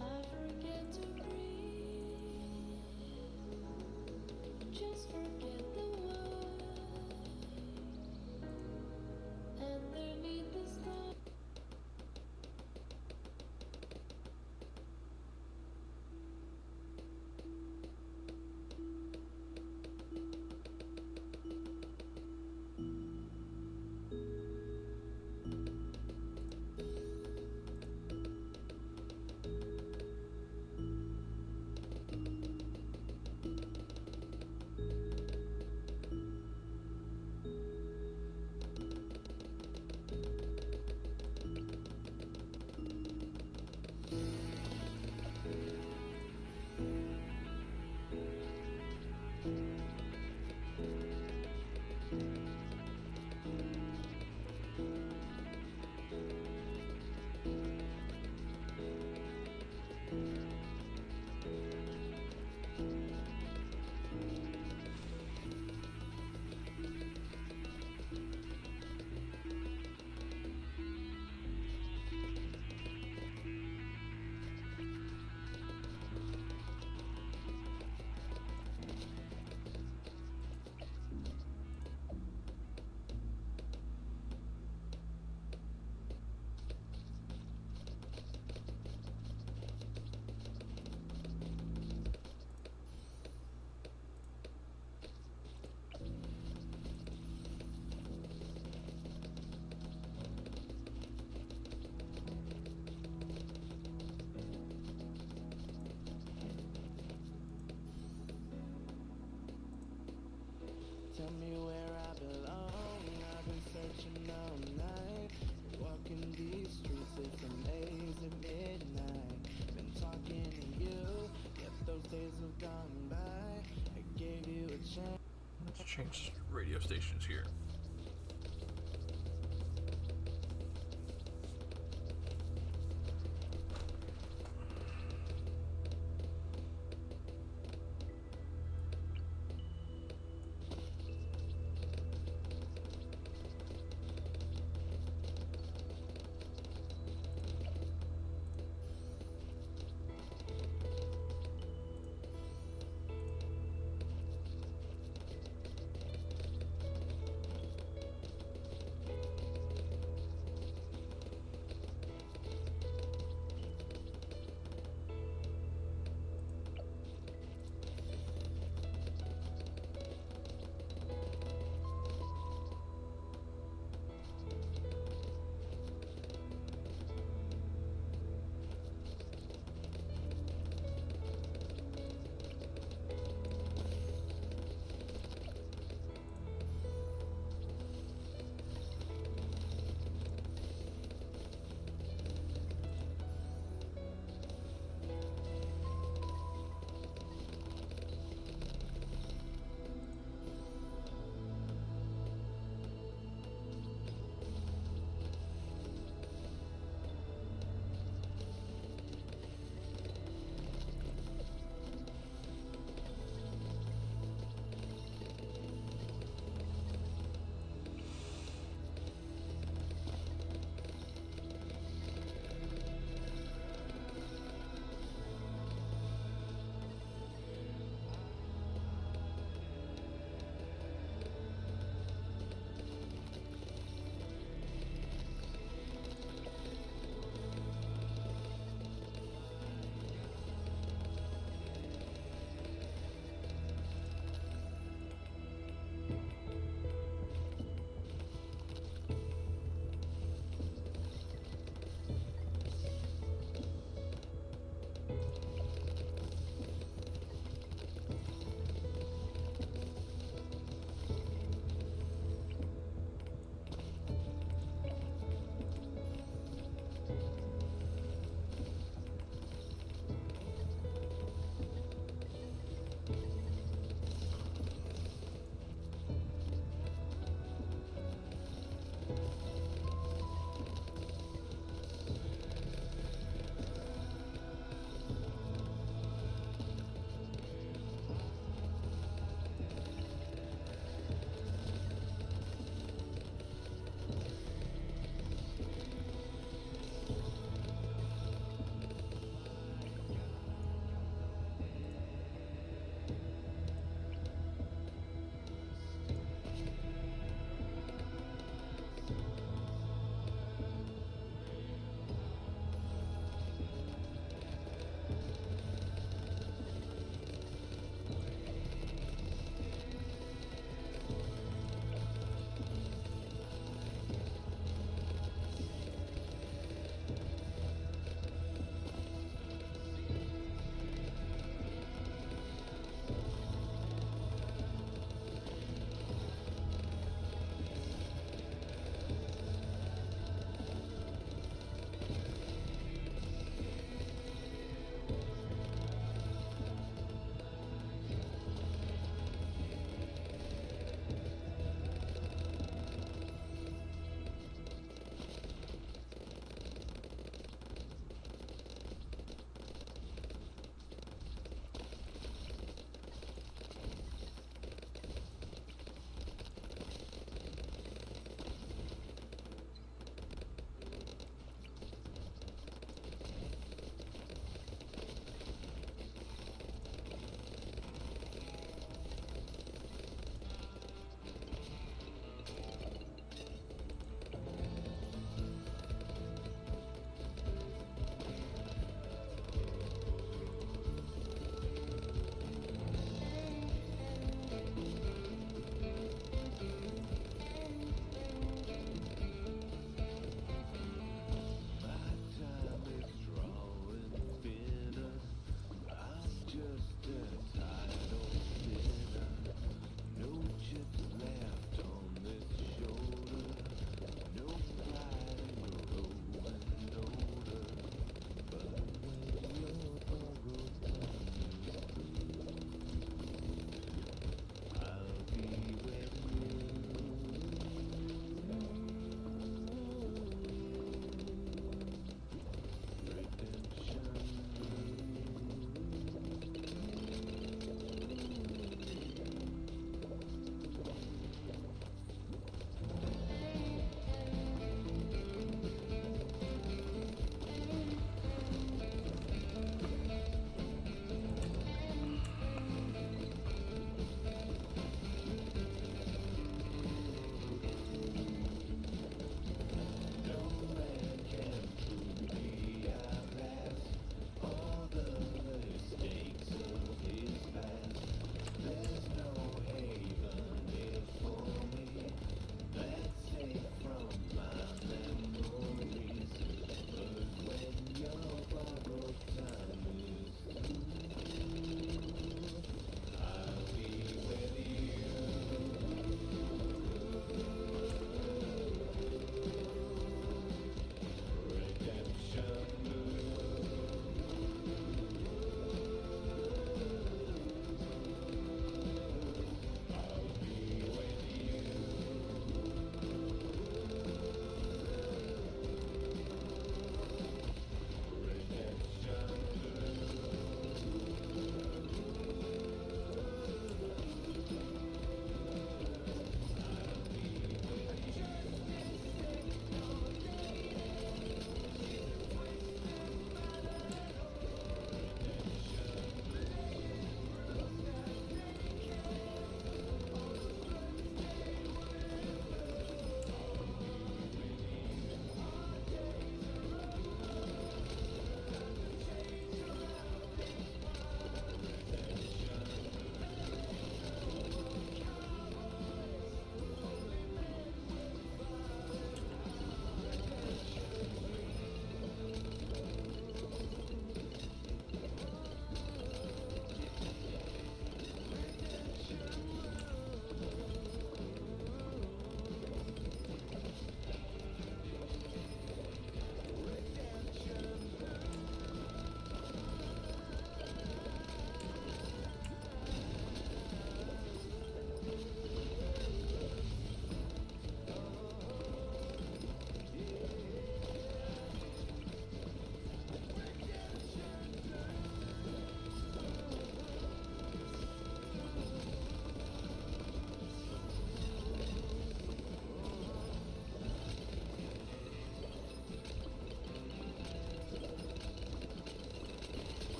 I forget to breathe. Just forget the word. Underneath the stars. Tell me where I belong. I've been searching all night. Walking these streets, it's a maze at midnight. Been talking to you, yet those days have gone by. I gave you a chance. Let's change radio stations here.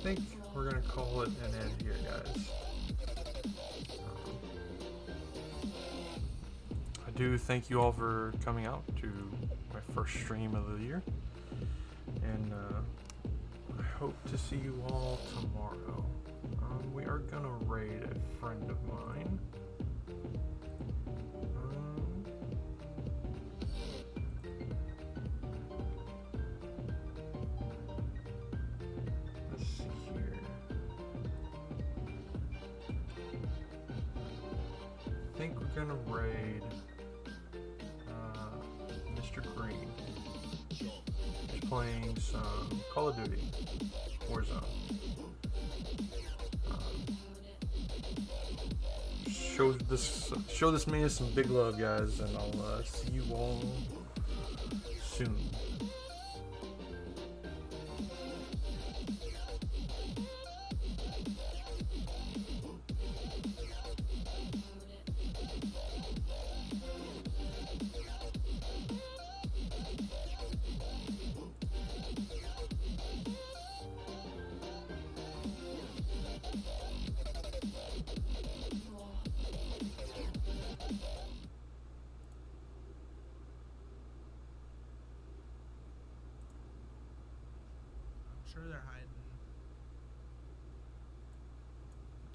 think we're gonna call it an end here, guys. I do thank you all for coming out to my first stream of the year, and I hope to see you all tomorrow. We are gonna raid a friend of mine. Let's see here. I think we're gonna raid Mr. Green. He's playing some Call of Duty Warzone. Show this man some big love, guys, and I'll see you all soon. Sure they're hiding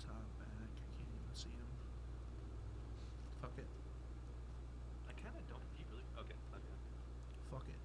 top back. I can't even see them. Fuck it. I kind of don't. You really? Okay. Fuck it.